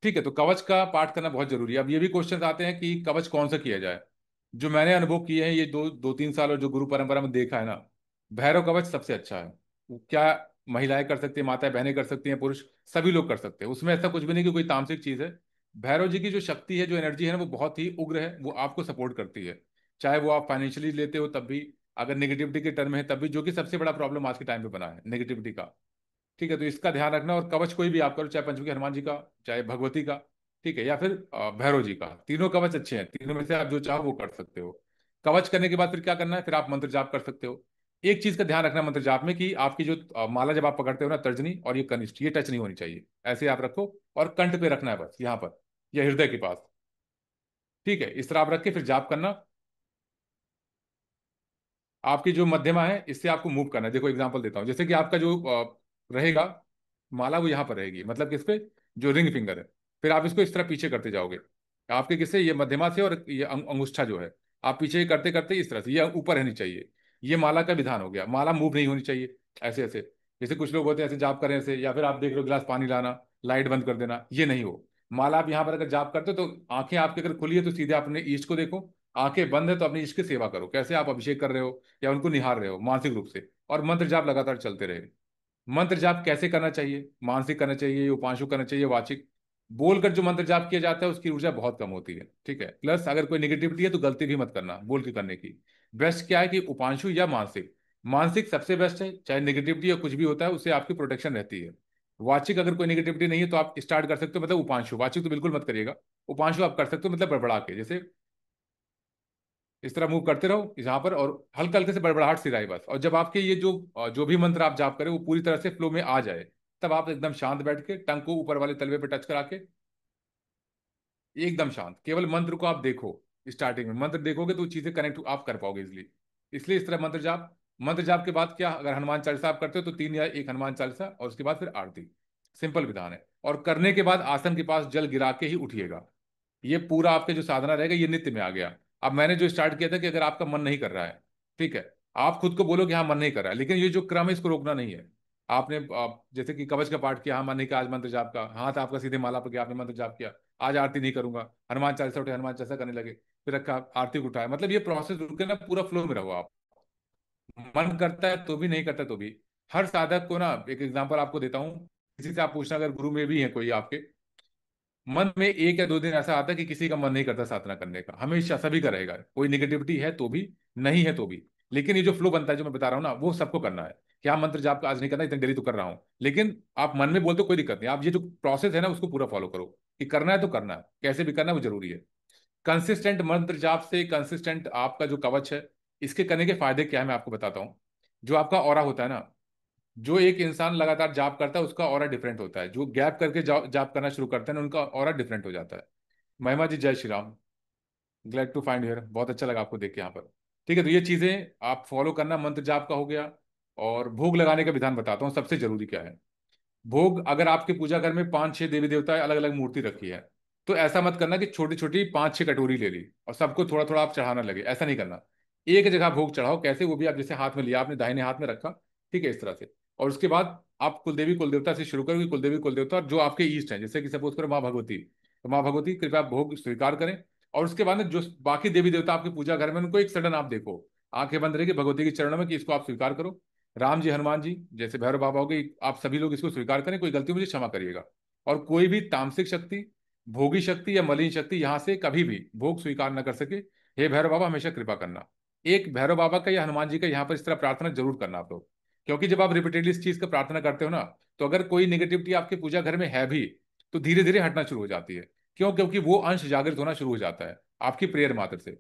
ठीक है, तो कवच का पाठ करना बहुत जरूरी है। अब ये भी क्वेश्चन आते हैं कि कवच कौन सा किया जाए। जो मैंने अनुभव किए हैं ये दो दो तीन साल और जो गुरु परंपरा में देखा है ना, भैरव कवच सबसे अच्छा है। वो क्या महिलाएं कर सकती हैं, माताएं बहनें कर सकती हैं, पुरुष सभी लोग कर सकते हैं। उसमें ऐसा कुछ भी नहीं कि कोई तामसिक चीज है। भैरव जी की जो शक्ति है, जो एनर्जी है ना, वो बहुत ही उग्र है। वो आपको सपोर्ट करती है, चाहे वो आप फाइनेंशियली लेते हो तब भी, अगर नेगेटिविटी के टर्म है तब भी, जो कि सबसे बड़ा प्रॉब्लम आज के टाइम पे बना है, नेगेटिविटी का। ठीक है, तो इसका ध्यान रखना। और कवच कोई भी आप करो, चाहे पंचमुखी हनुमान जी का, चाहे भगवती का, ठीक है, या फिर भैरव जी का, तीनों कवच अच्छे हैं। तीनों में से आप जो चाहो वो कर सकते हो। कवच करने के बाद फिर क्या करना है, फिर आप मंत्र जाप कर सकते हो। एक चीज का ध्यान रखना मंत्र जाप में कि आपकी जो माला जब आप पकड़ते हो ना, तर्जनी और ये कनिष्ठ, ये टच नहीं होनी चाहिए। ऐसे आप रखो और कंठ पे रखना है, बस यहाँ पर या हृदय के पास। ठीक है, इस तरह आप रख के फिर जाप करना। आपकी जो मध्यमा है इससे आपको मूव करना है। देखो एग्जांपल देता हूँ, जैसे कि आपका जो रहेगा माला, वो यहाँ पर रहेगी, मतलब किस पे, जो रिंग फिंगर है। फिर आप इसको इस तरह पीछे करते जाओगे, आपके किससे, ये मध्यमा से, और ये अंगुष्ठा जो है, आप पीछे करते करते इस तरह से, ये ऊपर रहनी चाहिए। ये माला का विधान हो गया। माला मूव नहीं होनी चाहिए ऐसे ऐसे। जैसे कुछ लोग होते हैं ऐसे जाप करें ऐसे, या फिर आप देख रहे हो गिलास पानी लाना, लाइट बंद कर देना, ये नहीं हो। माला आप यहाँ पर अगर जाप करते हो तो आंखें आपकी अगर खुली है तो सीधे अपने ईष्ट को देखो, आंखें बंद है तो अपनी इश्क की सेवा करो। कैसे, आप अभिषेक कर रहे हो या उनको निहार रहे हो मानसिक रूप से, और मंत्र जाप लगातार चलते रहे। मंत्र जाप कैसे करना चाहिए, मानसिक करना चाहिए, उपांशु करना चाहिए, वाचिक। बोलकर जो मंत्र जाप किया जाता है उसकी ऊर्जा बहुत कम होती है। ठीक है, प्लस अगर कोई निगेटिविटी है तो गलती भी मत करना बोल के करने की। बेस्ट क्या है कि उपांशु या मानसिक। मानसिक सबसे बेस्ट है, चाहे निगेटिविटी या कुछ भी होता है उससे आपकी प्रोटेक्शन रहती है। वाचिक अगर कोई निगेटिविटी नहीं है तो आप स्टार्ट कर सकते हो, मतलब उपांशु, वाचिक तो बिल्कुल मत करिएगा। उपांशु आप कर सकते हो, मतलब बड़बड़ा के, जैसे इस तरह मूव करते रहो यहाँ पर, और हल्का हल्के से बड़बड़ाहट सी रहे बस। और जब आपके ये जो भी मंत्र आप जाप करें वो पूरी तरह से फ्लो में आ जाए, तब आप एकदम शांत बैठ के टंग को ऊपर वाले तलवे पे टच करा के एकदम शांत, केवल मंत्र को आप देखो। स्टार्टिंग में मंत्र देखोगे तो चीजें कनेक्ट आप कर पाओगे इजिली। इसलिए इस तरह मंत्र जाप। मंत्र जाप के बाद क्या, अगर हनुमान चालीसा आप करते हो तो तीन या एक हनुमान चालीसा, और उसके बाद फिर आरती। सिंपल विधान है। और करने के बाद आसन के पास जल गिरा के ही उठिएगा। ये पूरा आपके जो साधना रहेगा ये नित्य में आ गया। अब मैंने जो स्टार्ट किया था कि अगर आपका मन नहीं कर रहा है, ठीक है, आप खुद को बोलो कि हाँ मन नहीं कर रहा है, लेकिन ये जो क्रम है इसको रोकना नहीं है। आपने जैसे कि कवच का पाठ किया, हाँ मन नहीं किया आज मंत्र जाप का, हाथ आपका सीधे माला पर गया, आपने मंत्र जाप किया, आज आरती नहीं करूंगा, हनुमान चालीसा उठे, हनुमान चालीसा करने लगे, फिर रखा, आरती को उठाया, मतलब ये प्रोसेस रुके ना, पूरा फ्लो में रहो आप। मन करता है तो भी, नहीं करता तो भी। हर साधक को ना, एक एग्जांपल आपको देता हूँ, किसी से आप पूछना, अगर गुरु में भी है कोई आपके, मन में एक या दो दिन ऐसा आता है कि किसी का मन नहीं करता साधना करने का, हमेशा सभी का रहेगा, कोई निगेटिविटी है तो भी, नहीं है तो भी। लेकिन ये जो फ्लो बनता है जो मैं बता रहा हूँ ना, वो सबको करना है। क्या मंत्र जाप का आज नहीं करना, इतनी देरी तो कर रहा हूँ, लेकिन आप मन में बोलते हो कोई दिक्कत नहीं, आप ये जो प्रोसेस है ना उसको पूरा फॉलो करो, कि करना है तो करना है, कैसे भी करना है वो जरूरी है। कंसिस्टेंट मंत्र जाप से कंसिस्टेंट आपका जो कवच है, इसके करने के फायदे क्या है मैं आपको बताता हूँ। जो आपका ऑरा होता है ना, जो एक इंसान लगातार जाप करता है उसका ऑरा डिफरेंट होता है, जो गैप करके जाप करना शुरू करते हैं ना उनका ऑरा डिफरेंट हो जाता है। महिमा जी, जय Shri Ram. Glad to find here, बहुत अच्छा लगा आपको देख के यहाँ पर। ठीक है, तो ये चीजें आप फॉलो करना, मंत्र जाप का हो गया। और भोग लगाने का विधान बताता हूँ, सबसे जरूरी क्या है। भोग, अगर आपके पूजा घर में पांच छह देवी देवता अलग अलग मूर्ति रखी है, तो ऐसा मत करना कि छोटी छोटी पांच छह कटोरी ले ली और सबको थोड़ा थोड़ा आप चढ़ाना लगे, ऐसा नहीं करना। एक जगह भोग चढ़ाओ, कैसे, वो भी आप जैसे हाथ में लिया आपने, दाहिने हाथ में रखा, ठीक है, इस तरह से। और उसके बाद आप कुलदेवी कुलदेवता से शुरू करोगे, कुलदेवी कुलदेवता और जो आपके ईष्ट हैं, जैसे कि सपोज करो माँ भगवती, तो माँ भगवती कृपया भोग स्वीकार करें। और उसके बाद में जो बाकी देवी देवता आपकी पूजा घर में, उनको एक सडन आप देखो, आंखें बंद रहेगी भगवती के चरणों में, कि इसको आप स्वीकार करो। राम जी, हनुमान जी, जैसे भैरव बाबा हो गए, आप सभी लोग इसको स्वीकार करें, कोई गलती मुझे क्षमा करिएगा। और कोई भी तामसिक शक्ति, भोगी शक्ति या मलिन शक्ति यहाँ से कभी भी भोग स्वीकार न कर सके। हे भैरव बाबा हमेशा कृपा करना। एक भैरव बाबा का या हनुमान जी का यहाँ पर इस तरह प्रार्थना जरूर करना आप लोग। क्योंकि जब आप रिपीटेडली इस चीज का प्रार्थना करते हो ना, तो अगर कोई निगेटिविटी आपके पूजा घर में है भी, तो धीरे धीरे हटना शुरू हो जाती है। क्यों, क्योंकि वो अंश जागृत होना शुरू हो जाता है आपकी प्रेयर मात्र से।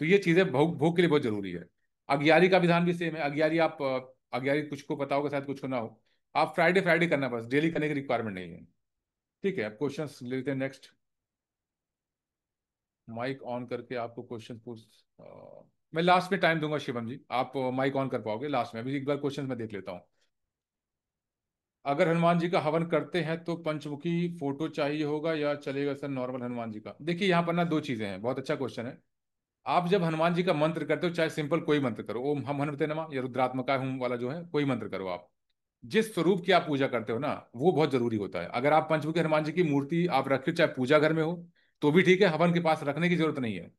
तो ये चीजें भोग भोग के लिए बहुत जरूरी है। अगियारी का विधान भी सेम है। अगियारी आप अगियारी कुछ को पता होगा, शायद कुछ को ना हो। आप फ्राइडे फ्राइडे करना, बस डेली करने की रिक्वायरमेंट नहीं है। ठीक है, अब क्वेश्चंस लेते हैं नेक्स्ट। माइक ऑन करके आपको क्वेश्चन पूछ, मैं लास्ट में टाइम दूंगा शिवम जी, आप माइक ऑन कर पाओगे लास्ट में, अभी एक बार क्वेश्चन मैं देख लेता हूँ। अगर हनुमान जी का हवन करते हैं तो पंचमुखी फोटो चाहिए होगा या चलेगा सर नॉर्मल हनुमान जी का? देखिए यहाँ पर ना दो चीजें हैं, बहुत अच्छा क्वेश्चन है। आप जब हनुमान जी का मंत्र करते हो, चाहे सिंपल कोई मंत्र करो, ओम हम हनुमते नमः या रुद्रात्मका हूं वाला जो है, कोई मंत्र करो आप, जिस स्वरूप की आप पूजा करते हो ना, वो बहुत जरूरी होता है। अगर आप पंचमुखी हनुमान जी की मूर्ति आप रखे हो, चाहे पूजा घर में हो, तो भी ठीक है, हवन के पास रखने की जरूरत नहीं है।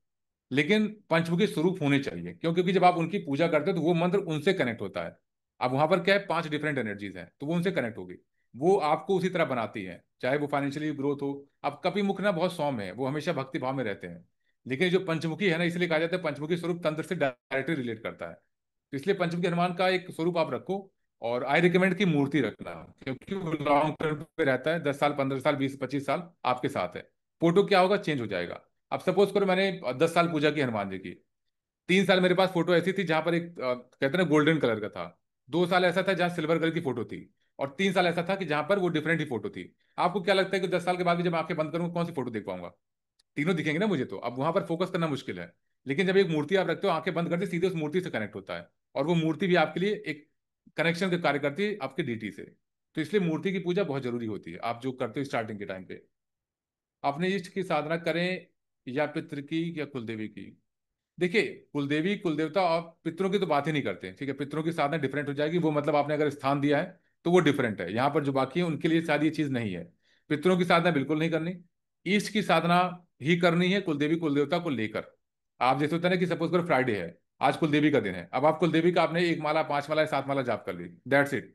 लेकिन पंचमुखी स्वरूप होने चाहिए, क्यों? क्योंकि जब आप उनकी पूजा करते हो तो वो मंत्र उनसे कनेक्ट होता है। अब वहां पर क्या है, 5 डिफरेंट एनर्जीज हैं, तो वो उनसे कनेक्ट होगी। वो आपको उसी तरह बनाती है, चाहे वो फाइनेंशियली ग्रोथ हो। अब कपि मुख ना बहुत सौम्य है, वो हमेशा भक्ति भाव में रहते हैं। लेकिन जो पंचमुखी है ना, इसलिए कहा जाता है पंचमुखी स्वरूप तंत्र से डायरेक्टली रिलेट करता है। तो इसलिए पंचमुखी हनुमान का एक स्वरूप आप रखो। और आई रिकमेंड की मूर्ति रखना, क्योंकि वो लॉन्ग टर्म पे रहता है, 10 साल, 15 साल, 20, 25 साल आपके साथ है। फोटो क्या होगा, चेंज हो जाएगा। अब सपोज करो मैंने 10 साल पूजा की हनुमान जी की, 3 साल मेरे पास फोटो ऐसी थी जहां पर एक कहते हैं ना गोल्डन कलर का था। 2 साल ऐसा था जहां सिल्वर कलर की फोटो थी। और 3 साल ऐसा था कि जहां पर वो डिफरेंट ही फोटो थी। आपको क्या लगता है कि 10 साल के बाद भी जब आंखें बंद करूंगा कौन सी फोटो देख पाऊंगा? तीनों दिखेंगे ना मुझे, तो अब वहां पर फोकस करना मुश्किल है। लेकिन जब एक मूर्ति आप रखते हो, आंखें बंद करते सीधे उस मूर्ति से कनेक्ट होता है। और वो मूर्ति भी आपके लिए एक कनेक्शन का कार्य करती है आपके डीटी से। तो इसलिए मूर्ति की पूजा बहुत जरूरी होती है, आप जो करते हो स्टार्टिंग के टाइम पे। अपने इष्ट की साधना करें, या पितृ की, या कुलदेवी की। देखिए, कुलदेवी कुलदेवता और पितरों की तो बात ही नहीं करते, ठीक है? पितरों की साधना डिफरेंट हो जाएगी, वो मतलब आपने अगर स्थान दिया है तो वो डिफरेंट है। यहाँ पर जो बाकी है उनके लिए शायद ये चीज नहीं है। पितरों की साधना बिल्कुल नहीं करनी, ईस्ट की साधना ही करनी है, कुलदेवी कुलदेवता को लेकर। आप जैसे होता है ना कि सपोज करो फ्राइडे है, आज कुलदेवी का दिन है, अब आप कुलदेवी का आपने 1 माला, 5 माला, 7 माला जाप कर ली, दैट्स इट।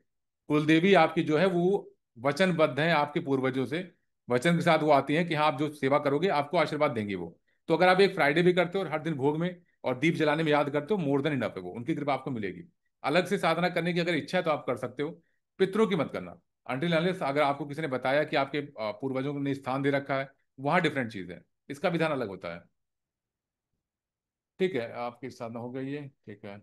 कुलदेवी आपकी जो है वो वचनबद्ध है आपके पूर्वजों से। वचन के साथ वो आती है कि हाँ, आप जो सेवा करोगे आपको आशीर्वाद देंगे वो। तो अगर आप एक फ्राइडे भी करते हो और हर दिन भोग में और दीप जलाने में याद करते हो, मोर देन इनफ है, वो उनकी कृपा आपको मिलेगी। अलग से साधना करने की अगर इच्छा है तो आप कर सकते हो। पितरों की मत करना अनटिल अनलेस अगर आपको किसी ने बताया कि आपके पूर्वजों ने स्थान दे रखा है, वहां डिफरेंट चीज है, इसका विधान अलग होता है। ठीक है, आपकी साधना हो गई है, ठीक है।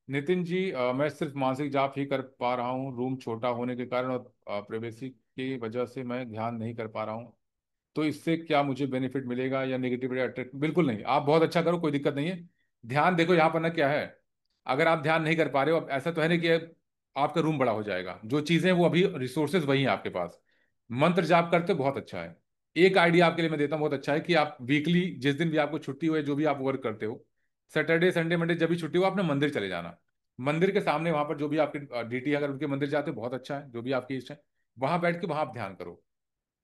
नितिन जी, मैं सिर्फ मानसिक जाप ही कर पा रहा हूँ, रूम छोटा होने के कारण और प्राइवेसी की वजह से मैं ध्यान नहीं कर पा रहा हूँ। तो इससे क्या मुझे बेनिफिट मिलेगा या नेगेटिविटी अट्रैक्ट? बिल्कुल नहीं, आप बहुत अच्छा करो, कोई दिक्कत नहीं है। ध्यान देखो यहाँ पर ना क्या है, अगर आप ध्यान नहीं कर पा रहे हो, अब ऐसा तो है नहीं कि आपका रूम बड़ा हो जाएगा, जो चीजें वो अभी रिसोर्सेज वही हैं आपके पास। मंत्र जाप करते हो, बहुत अच्छा है। एक आइडिया आपके लिए मैं देता हूँ, बहुत अच्छा है, कि आप वीकली जिस दिन भी आपको छुट्टी हो, या जो भी आप वर्क करते हो, सैटरडे संडे मंडे जब भी छुट्टी हो, आप ना मंदिर चले जाना। मंदिर के सामने वहां पर जो भी आपके डीटी, अगर उनके मंदिर जाते हो बहुत अच्छा है, जो भी आपकी इष्ट है, वहां बैठ के वहां आप ध्यान करो।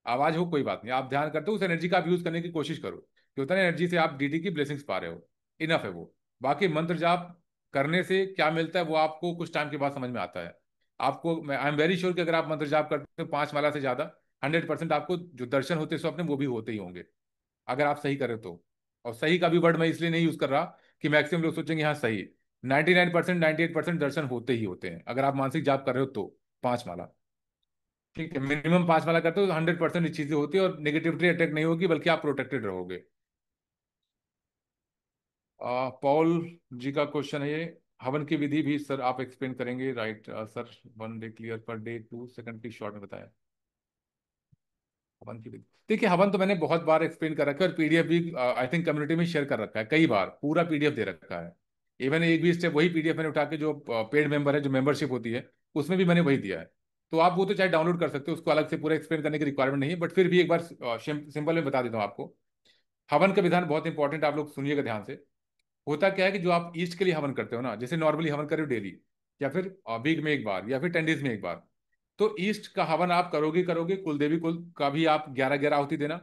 आवाज हो कोई बात नहीं, आप ध्यान करते हो, उस एनर्जी का आप यूज करने की कोशिश करो, कि उतना एनर्जी से आप डीटी की ब्लेसिंग्स पा रहे हो, इनफ है वो। बाकी मंत्र जाप करने से क्या मिलता है वो आपको कुछ टाइम के बाद समझ में आता है। आपको मैं आई एम वेरी श्योर कि अगर आप मंत्र जाप करते हो 5 माला से ज्यादा, 100% आपको जो दर्शन होते हैं स्वप्न, वो भी होते ही होंगे, अगर आप सही करें तो। और सही का भी वर्ड मैं इसलिए नहीं यूज कर रहा कि मैक्सिमम लोग सोचेंगे हाँ सही। 99%, 98% दर्शन होते ही होते हैं, अगर आप मानसिक जाप कर रहे हो तो 5 माला। ठीक है, मिनिमम 5 माला करते हो तो 100% ये चीजें होती है, और नेगेटिविटी अटैक नहीं होगी, बल्कि आप प्रोटेक्टेड रहोगे। पॉल जी का क्वेश्चन है ये, हवन की विधि भी सर आप एक्सप्लेन करेंगे? Right sir, 1 day clear per day, 2 second की शॉर्ट में बताया। हवन की विधि, देखिए हवन तो मैंने बहुत बार एक्सप्लेन कर रखा है, और पीडीएफ भी आई थिंक कम्युनिटी में शेयर कर रखा है कई बार, पूरा पीडीएफ दे रखा है। इवन एक भी स्टेप वही पीडीएफ मैंने उठा के, जो पेड मेंबर है, जो मेंबरशिप होती है, उसमें भी मैंने वही दिया है। तो आप वो तो चाहे डाउनलोड कर सकते हो, उसको अलग से पूरा एक्सप्लेन करने की रिक्वायरमेंट नहीं है, बट फिर भी एक बार सिंपल में बता देता हूँ आपको। हवन का विधान बहुत इंपॉर्टेंट, आप लोग सुनिएगा ध्यान से। होता क्या है कि जो आप ईस्ट के लिए हवन करते हो ना, जैसे नॉर्मली हवन करे हो डेली, या फिर वीक में एक बार, या फिर 10 डेज में एक बार, तो ईस्ट का हवन आप करोगे करोगे, कुलदेवी कुल का भी आप 11 11 आहुति देना।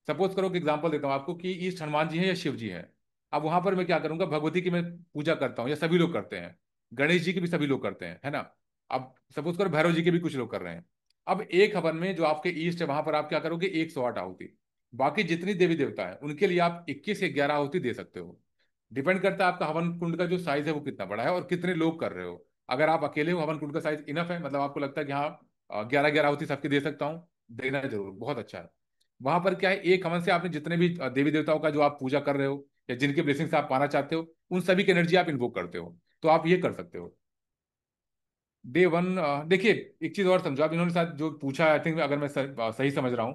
सपोज करो कि एग्जांपल देता हूँ आपको, कि ईस्ट हनुमान जी हैं या शिव जी हैं। अब वहां पर मैं क्या करूंगा, भगवती की मैं पूजा करता हूँ, या सभी लोग करते हैं, गणेश जी की भी सभी लोग करते हैं, है ना? अब सपोज करो भैरव जी के भी कुछ लोग कर रहे हैं। अब एक हवन में जो आपके ईस्ट है, वहां पर आप क्या करोगे, 108 आहुति। बाकी जितनी देवी देवता है उनके लिए आप 21 या 11 आहुति दे सकते हो। डिपेंड करता है आपका हवन कुंड का जो साइज है वो कितना बड़ा है, और कितने लोग कर रहे हो। अगर आप अकेले हो, हवन कुंड का साइज इनफ है, मतलब आपको लगता है कि हाँ 11 11 आहुति सबके दे सकता हूँ, देना जरूर, बहुत अच्छा है। वहां पर क्या है, एक हवन से आपने जितने भी देवी देवताओं का जो आप पूजा कर रहे हो, या जिनके ब्लेसिंग्स आप पाना चाहते हो, उन सभी की एनर्जी आप इन्वोक करते हो, तो आप ये कर सकते हो। डे वन, देखिए, एक चीज और समझो, आप इन्होंने साथ जो पूछा, आई थिंक अगर मैं सही समझ रहा हूँ,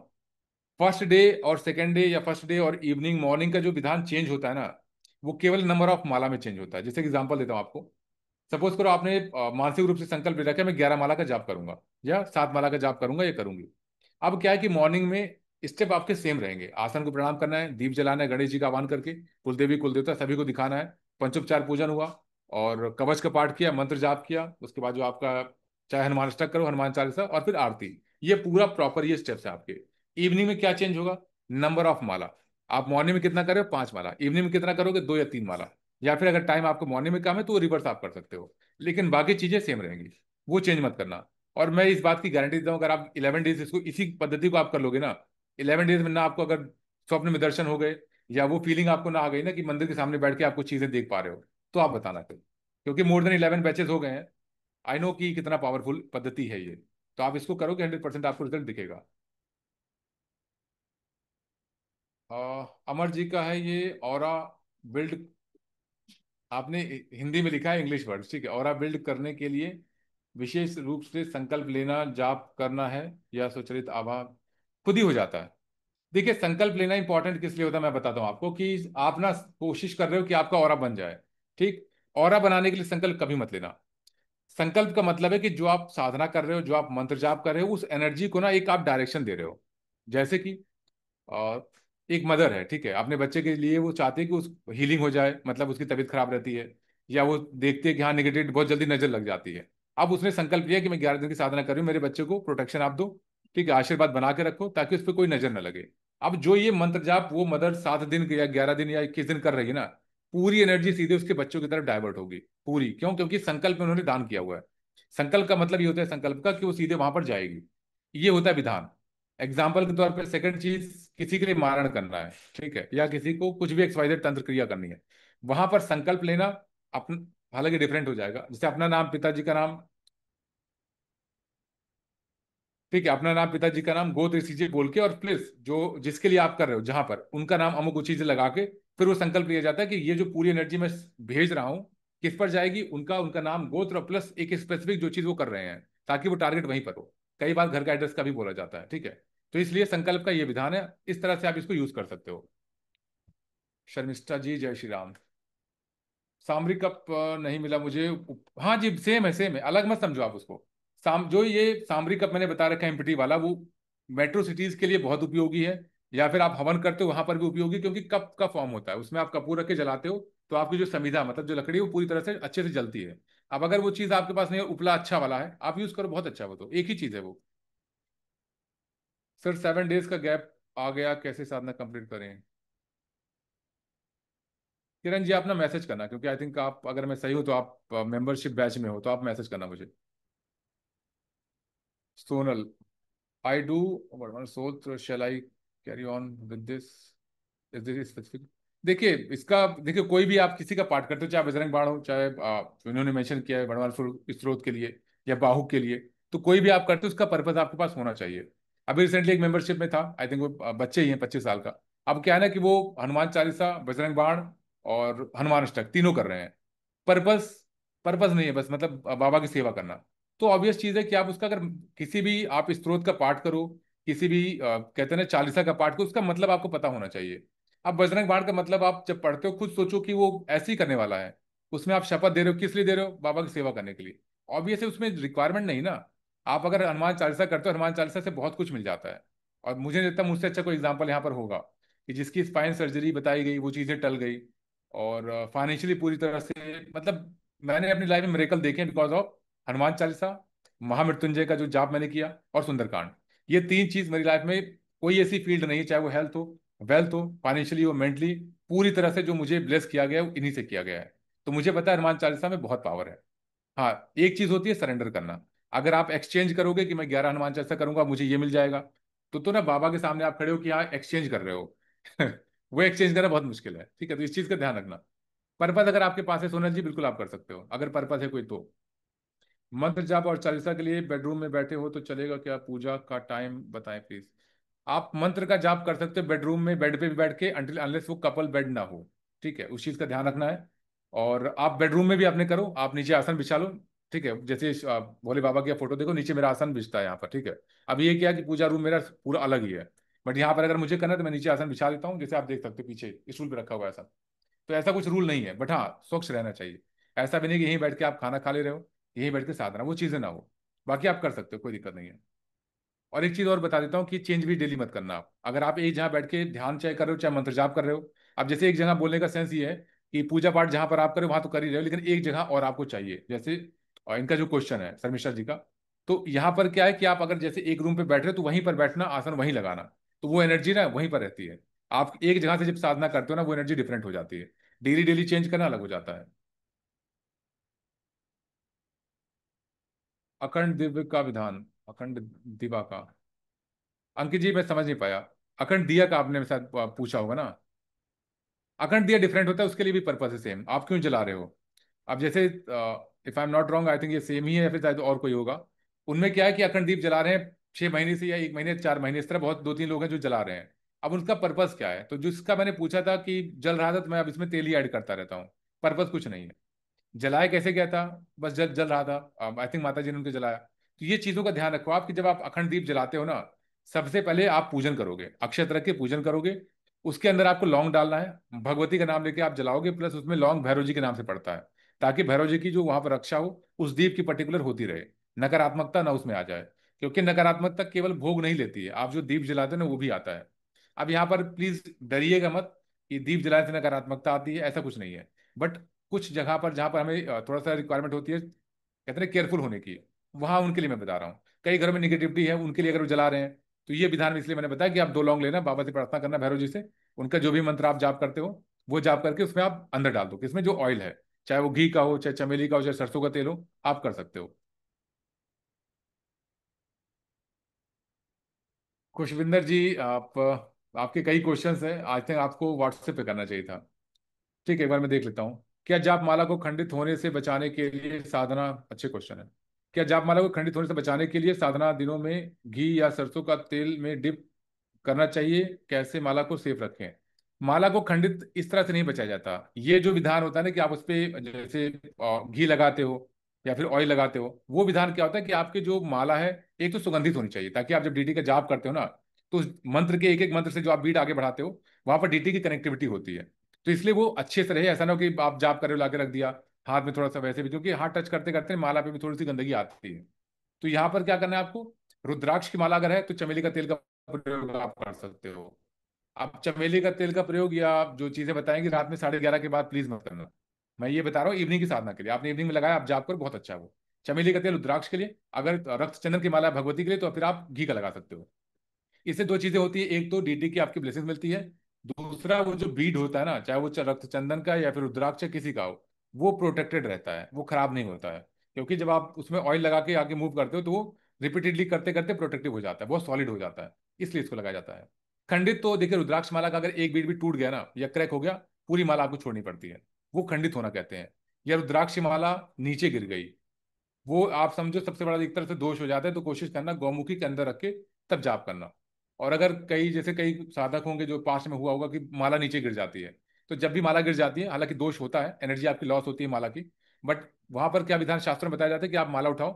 फर्स्ट डे और सेकेंड डे, या फर्स्ट डे और इवनिंग मॉर्निंग का जो विधान चेंज होता है ना, वो केवल नंबर ऑफ माला में चेंज होता है। जैसे एग्जांपल देता हूँ आपको। सपोज करो आपने मानसिक रूप से संकल्प ले रखा है, मैं 11 माला का जाप करूंगा, या 7 माला का जाप करूंगा, या करूंगी। अब क्या है कि मॉर्निंग में स्टेप आपके सेम रहेंगे, आसन को प्रणाम करना है, दीप जलाना है, गणेश जी का आह्वान करके, कुलदेवी कुलदेवता सभी को दिखाना है, पंचोपचार पूजन हुआ, और कवच का पाठ किया, मंत्र जाप किया, उसके बाद जो आपका चाहे हनुमान अष्टक करो, हनुमान चालीसा, और फिर आरती। ये पूरा प्रॉपर ये स्टेप्स है आपके। इवनिंग में क्या चेंज होगा? नंबर ऑफ माला। आप मॉर्निंग में कितना कर रहे हो? 5 माला। इवनिंग में कितना करोगे? 2 या 3 माला। या फिर अगर टाइम आपको मॉर्निंग में काम है तो रिवर्स आप कर सकते हो, लेकिन बाकी चीजें सेम रहेंगी, वो चेंज मत करना। और मैं इस बात की गारंटी देता हूँ, अगर आप 11 डेज इसको इसी पद्धति को आप कर लोगे ना, 11 डेज में ना आपको अगर स्वप्न में दर्शन हो गए, या वो फीलिंग आपको ना आ गई ना कि मंदिर के सामने बैठ के आपको चीजें देख पा रहे हो, तो आप बताना फिर। क्योंकि मोर देन 11 बैचेस हो गए हैं। आई नो कि कितना पावरफुल पद्धति है ये। तो आप इसको करोगे, 100% आपको रिजल्ट दिखेगा। अमर जी का है ये, ऑरा बिल्ड। आपने हिंदी में लिखा है, इंग्लिश वर्ड ठीक है। ऑरा बिल्ड करने के लिए विशेष रूप से संकल्प लेना, जाप करना है, या सुचरित आभा खुद ही हो जाता है। देखिए, संकल्प लेना इंपॉर्टेंट किस लिए होता है, मैं बताता हूँ आपको। कि आप ना कोशिश कर रहे हो कि आपका ऑरा बन जाए, ठीक। ऑरा बनाने के लिए संकल्प कभी मत लेना। संकल्प का मतलब है कि जो आप साधना कर रहे हो, जो आप मंत्र जाप कर रहे हो, उस एनर्जी को ना एक आप डायरेक्शन दे रहे हो। जैसे कि और एक मदर है, ठीक है, अपने बच्चे के लिए वो चाहते हैं कि उस हीलिंग हो जाए, मतलब उसकी तबीयत खराब रहती है, या वो देखते हैं कि हाँ नेगेटिव बहुत जल्दी नजर लग जाती है। अब उसने संकल्प लिया कि मैं 11 दिन की साधना कर रही हूँ, मेरे बच्चे को प्रोटेक्शन आप दो, ठीक है, आशीर्वाद बना के रखो ताकि उस पर कोई नजर न लगे। अब जो ये मंत्र जाप वो मदर 7 दिन या 11 दिन या 21 दिन कर रही है ना, पूरी एनर्जी सीधे उसके बच्चों की तरफ डाइवर्ट होगी पूरी। क्यों? क्योंकि संकल्प में उन्होंने दान किया हुआ है। संकल्प का मतलब ये होता है, संकल्प का, कि वो सीधे वहां पर जाएगी। ये होता है विधान। एग्जाम्पल के तौर पर सेकंड चीज, किसी के लिए मारण करना है, ठीक है, या किसी को कुछ भी एक्सवाइजेड तंत्र क्रिया करनी है, वहां पर संकल्प लेना अपन, हालांकि डिफरेंट हो जाएगा। जैसे अपना नाम, पिताजी का नाम, ठीक है, अपना नाम, पिताजी का नाम, गोत्र चीजें बोल के, और प्लस जो जिसके लिए आप कर रहे हो जहां पर, उनका नाम अमुक चीजें लगा के, फिर वो संकल्प लिया जाता है कि ये जो पूरी एनर्जी मैं भेज रहा हूँ, किस पर जाएगी, उनका उनका नाम, गोत्र, प्लस एक स्पेसिफिक जो चीज वो कर रहे हैं, ताकि वो टारगेट वहीं पर हो। कई बार घर का एड्रेस का भी बोला जाता है, ठीक है। तो इसलिए संकल्प का ये विधान है, इस तरह से आप इसको यूज कर सकते हो। शर्मिष्ठा जी, जय श्री राम। सामरिक कप नहीं मिला मुझे। हाँ जी, सेम है, सेम है, अलग मत समझो आप उसको। जो ये सामरिक कप मैंने बता रखा है एम्प्टी वाला, वो मेट्रो सिटीज के लिए बहुत उपयोगी है। या फिर आप हवन करते हो वहां पर भी उपयोगी, क्योंकि कप का फॉर्म होता है, उसमें आप कपूर रख के जलाते हो, तो आपकी जो समिधा, मतलब जो लकड़ी है, वो पूरी तरह से अच्छे से जलती है। अब अगर वो चीज आपके पास नहीं है, उपला अच्छा वाला है, आप यूज करो, बहुत अच्छा, वो तो एक ही चीज है वो। सर 7 डेज का गैप आ गया, कैसे साधना कंप्लीट करें? किरण जी, आप ना मैसेज करना, क्योंकि आई थिंक आप, अगर मैं सही हूं तो आप मेंबरशिप बैच में हो, तो आप मैसेज करना मुझे। सोनल, आई डू सोच, shall I carry on with this, is this specific? देखिए इसका, देखिए कोई भी आप किसी का पाठ करते हो, चाहे बजरंग बाण हो, चाहे जो इन्होंने मेंशन किया है भगवान स्त्रोत के लिए, या बाहु के लिए, तो कोई भी आप करते हो, उसका पर्पज आपके पास होना चाहिए। अभी रिसेंटली एक मेंबरशिप में था, आई थिंक वो बच्चे ही हैं, 25 साल का। अब क्या है ना कि वो हनुमान चालीसा, बजरंग बाण और हनुमान अष्टक तीनों कर रहे हैं। पर्पस, पर्पस नहीं है बस, मतलब बाबा की सेवा करना। तो ऑब्वियस चीज है कि आप उसका, अगर किसी भी आप स्त्रोत का पाठ करो, किसी भी कहते हैं ना चालीसा का पाठ करो, उसका मतलब आपको पता होना चाहिए। अब बजरंग बाण का मतलब आप जब पढ़ते हो, खुद सोचो कि वो ऐसे ही करने वाला है। उसमें आप शपथ दे रहे हो, किस लिए दे रहे हो? बाबा की सेवा करने के लिए। ऑब्वियस है, उसमें रिक्वायरमेंट नहीं ना। आप अगर हनुमान चालीसा करते हो, हनुमान चालीसा से बहुत कुछ मिल जाता है। और मुझे नहीं लगता मुझसे अच्छा कोई एग्जाम्पल यहाँ पर होगा, कि जिसकी स्पाइन सर्जरी बताई गई, वो चीज़ें टल गई, और फाइनेंशियली पूरी तरह से, मतलब मैंने अपनी लाइफ में मेरेकल देखे हैं बिकॉज ऑफ हनुमान चालीसा, महामृत्युंजय का जो जाप मैंने किया, और सुंदरकांड। ये 3 चीज मेरी लाइफ में, कोई ऐसी फील्ड नहीं है, चाहे वो हेल्थ हो, वेल्थ हो, फाइनेंशियली हो, मेंटली, पूरी तरह से जो मुझे ब्लेस किया गया है वो इन्हीं से किया गया है। तो मुझे पता है हनुमान चालीसा में बहुत पावर है। हाँ, एक चीज होती है सरेंडर करना। अगर आप एक्सचेंज करोगे कि मैं 11 हनुमान चालीसा करूंगा मुझे ये मिल जाएगा, तो ना बाबा के सामने आप खड़े हो कि हाँ एक्सचेंज कर रहे हो। वो एक्सचेंज करना बहुत मुश्किल है, ठीक है, तो इस चीज का ध्यान रखना। पर्पज अगर आपके पास है सोनल जी, बिल्कुल आप कर सकते हो, अगर पर्पज है कोई तो। मंत्र जाप और चालीसा के लिए बेडरूम में बैठे हो तो चलेगा क्या? पूजा का टाइम बताएं प्लीज। आप मंत्र का जाप कर सकते हो बेडरूम में, बेड पे भी बैठ के, अंटिल अनलेस वो कपल बेड ना हो, ठीक है, उस चीज का ध्यान रखना है। और आप बेडरूम में भी अपने करो, आप नीचे आसन बिछा लो, ठीक है, जैसे भोले बाबा की फोटो देखो, नीचे मेरा आसन बिछता है यहाँ पर, ठीक है। अब ये क्या कि पूजा रूम मेरा पूरा अलग ही है, बट यहाँ पर अगर मुझे करना है तो मैं नीचे आसन बिछा लेता हूँ, जैसे आप देख सकते हो पीछे स्टूल पे रखा हुआ है आसन। तो ऐसा कुछ रूल नहीं है, बट हाँ स्वच्छ रहना चाहिए। ऐसा भी नहीं कि यहीं बैठ के आप खाना खा ले रहे हो, यहीं बैठ के साधना, वो चीज़ें ना हो। बाकी आप कर सकते हो, कोई दिक्कत नहीं है। और एक चीज़ और बता देता हूँ कि चेंज भी डेली मत करना आप। अगर आप एक जगह बैठ के ध्यान चाहे कर रहे हो, चाहे मंत्र जाप कर रहे हो, अब जैसे एक जगह बोलने का सेंस ये है कि पूजा पाठ जहां पर आप करें वहां तो कर ही रहे हो, लेकिन एक जगह और आपको चाहिए, जैसे और इनका जो क्वेश्चन है शर्मिष्ठा जी का, तो यहाँ पर क्या है कि आप अगर जैसे एक रूम पे बैठ रहे हो तो वहीं पर बैठना, आसन वहीं लगाना, तो वो एनर्जी ना वहीं पर रहती है। आप एक जगह से जब साधना करते हो ना, वो एनर्जी डिफरेंट हो जाती है। डेली डेली चेंज करना अलग हो जाता है। अखंड दिव्य का विधान, अखंड दिवा का, अंकित जी मैं समझ नहीं पाया। अखंड दिया का आपने मेरे साथ पूछा होगा ना। अखंड दिया डिफरेंट होता है, उसके लिए भी पर्पस है सेम। आप क्यों जला रहे हो? अब जैसे if I am not wrong, I think ये सेम ही है, या फिर शायद और कोई होगा। उनमें क्या है कि अखंड दीप जला रहे हैं 6 महीने से, या 1 महीने, 4 महीने, इस तरह बहुत दो तीन लोग हैं जो जला रहे हैं। अब उनका पर्पस क्या है? तो जिसका मैंने पूछा था कि जल रहा था, तो मैं अब इसमें तेल ही ऐड करता रहता हूँ। पर्पस कुछ नहीं है। जलाया कैसे गया था? बस जल जल रहा था, आई थिंक माता जी ने उनको जलाया। तो ये चीजों का ध्यान रखो आप कि जब आप अखंड दीप जलाते हो ना, सबसे पहले आप पूजन करोगे, अक्षत रख के पूजन करोगे। उसके अंदर आपको लौंग डालना है, भगवती का नाम लेके आप जलाओगे, प्लस उसमें लौंग भैरव जी के नाम से पड़ता है, ताकि भैरव जी की जो वहां पर रक्षा हो उस दीप की पर्टिकुलर होती रहे। नकारात्मकता ना उसमें आ जाए, क्योंकि नकारात्मकता केवल भोग नहीं लेती है, आप जो दीप जलाते हो ना वो भी आता है। अब यहाँ पर प्लीज डरिएगा मत कि दीप जलाने से नकारात्मकता आती है, ऐसा कुछ नहीं है। बट कुछ जगह पर जहां पर हमें थोड़ा सा रिक्वायरमेंट होती है, कहते हैं केयरफुल होने की, वहां उनके लिए मैं बता रहा हूँ। कई घरों में निगेटिविटी है, उनके लिए अगर वो जला रहे हैं, तो ये विधान इसलिए मैंने बताया कि आप 2 लौंग लेना, बाबा से प्रार्थना करना, भैरव जी से, उनका जो भी मंत्र आप जाप करते हो वो जाप करके उसमें आप अंदर डाल दो, किसमें जो ऑयल है, चाहे वो घी का हो, चाहे चमेली का हो, चाहे सरसों का तेल हो, आप कर सकते हो। खुशविंदर जी, आप आपके कई क्वेश्चंस हैं, आई थिंक आपको व्हाट्सएप पे करना चाहिए था। ठीक है, एक बार मैं देख लेता हूँ। क्या जाप माला को खंडित होने से बचाने के लिए साधना, अच्छे क्वेश्चन है। क्या जाप माला को खंडित होने से बचाने के लिए साधना दिनों में घी या सरसों का तेल में डिप करना चाहिए? कैसे माला को सेफ रखें? माला को खंडित इस तरह से नहीं बचाया जाता। ये जो विधान होता है ना कि आप उस पे जैसे घी लगाते हो या फिर ऑयल लगाते हो, वो विधान क्या होता है कि आपके जो माला है, एक तो सुगंधित होनी चाहिए, ताकि आप जब डीटी का जाप करते हो ना, तो उस मंत्र के एक एक मंत्र से जो आप बीट आगे बढ़ाते हो, वहां पर डीटी की कनेक्टिविटी होती है। तो इसलिए वो अच्छे से रहे, ऐसा ना हो कि आप जाप कर रहे हो लाके रख दिया हाथ में थोड़ा सा, वैसे भी क्योंकि हाथ टच करते करते माला पे भी थोड़ी सी गंदगी आती है। तो यहाँ पर क्या करना है आपको, रुद्राक्ष की माला अगर है तो चमेली का तेल का प्रयोग आप कर सकते हो। आप चमेली का तेल का प्रयोग, या आप जो चीजें बताएंगे रात में 11:30 के बाद प्लीज मत करना। मैं ये बता रहा हूँ इवनिंग की साधना के लिए, आपने इवनिंग में लगाया, आप जाप करो, बहुत अच्छा है वो। चमेली का तेल रुद्राक्ष के लिए, अगर रक्त चंदन की माला है भगवती के लिए, तो फिर आप घी का लगा सकते हो। इससे दो चीजें होती है, एक तो डीटी की आपकी ब्लेसिंग मिलती है, दूसरा वो जो बीड होता है ना, चाहे वो रक्त चंदन का या फिर रुद्राक्ष किसी का हो, वो प्रोटेक्टेड रहता है, वो खराब नहीं होता है। क्योंकि जब आप उसमें ऑयल लगा के आगे मूव करते हो, तो वो रिपीटेडली करते करते प्रोटेक्टिव हो जाता है, बहुत सॉलिड हो जाता है, इसलिए इसको लगाया जाता है। खंडित तो देखिए, रुद्राक्ष माला का अगर एक बीड भी टूट गया ना या क्रैक हो गया, पूरी माला आपको छोड़नी पड़ती है, वो खंडित होना कहते हैं। या रुद्राक्ष की माला नीचे गिर गई, वो आप समझो सबसे बड़ा एक तरह से दोष हो जाता है। तो कोशिश करना गौमुखी के अंदर रख के तब जाप करना। और अगर कई जैसे कई साधक होंगे जो पास में हुआ होगा कि माला नीचे गिर जाती है, तो जब भी माला गिर जाती है, हालांकि दोष होता है, एनर्जी आपकी लॉस होती है माला की, बट वहां पर क्या विधान शास्त्रों में बताया जाता है कि आप माला उठाओ,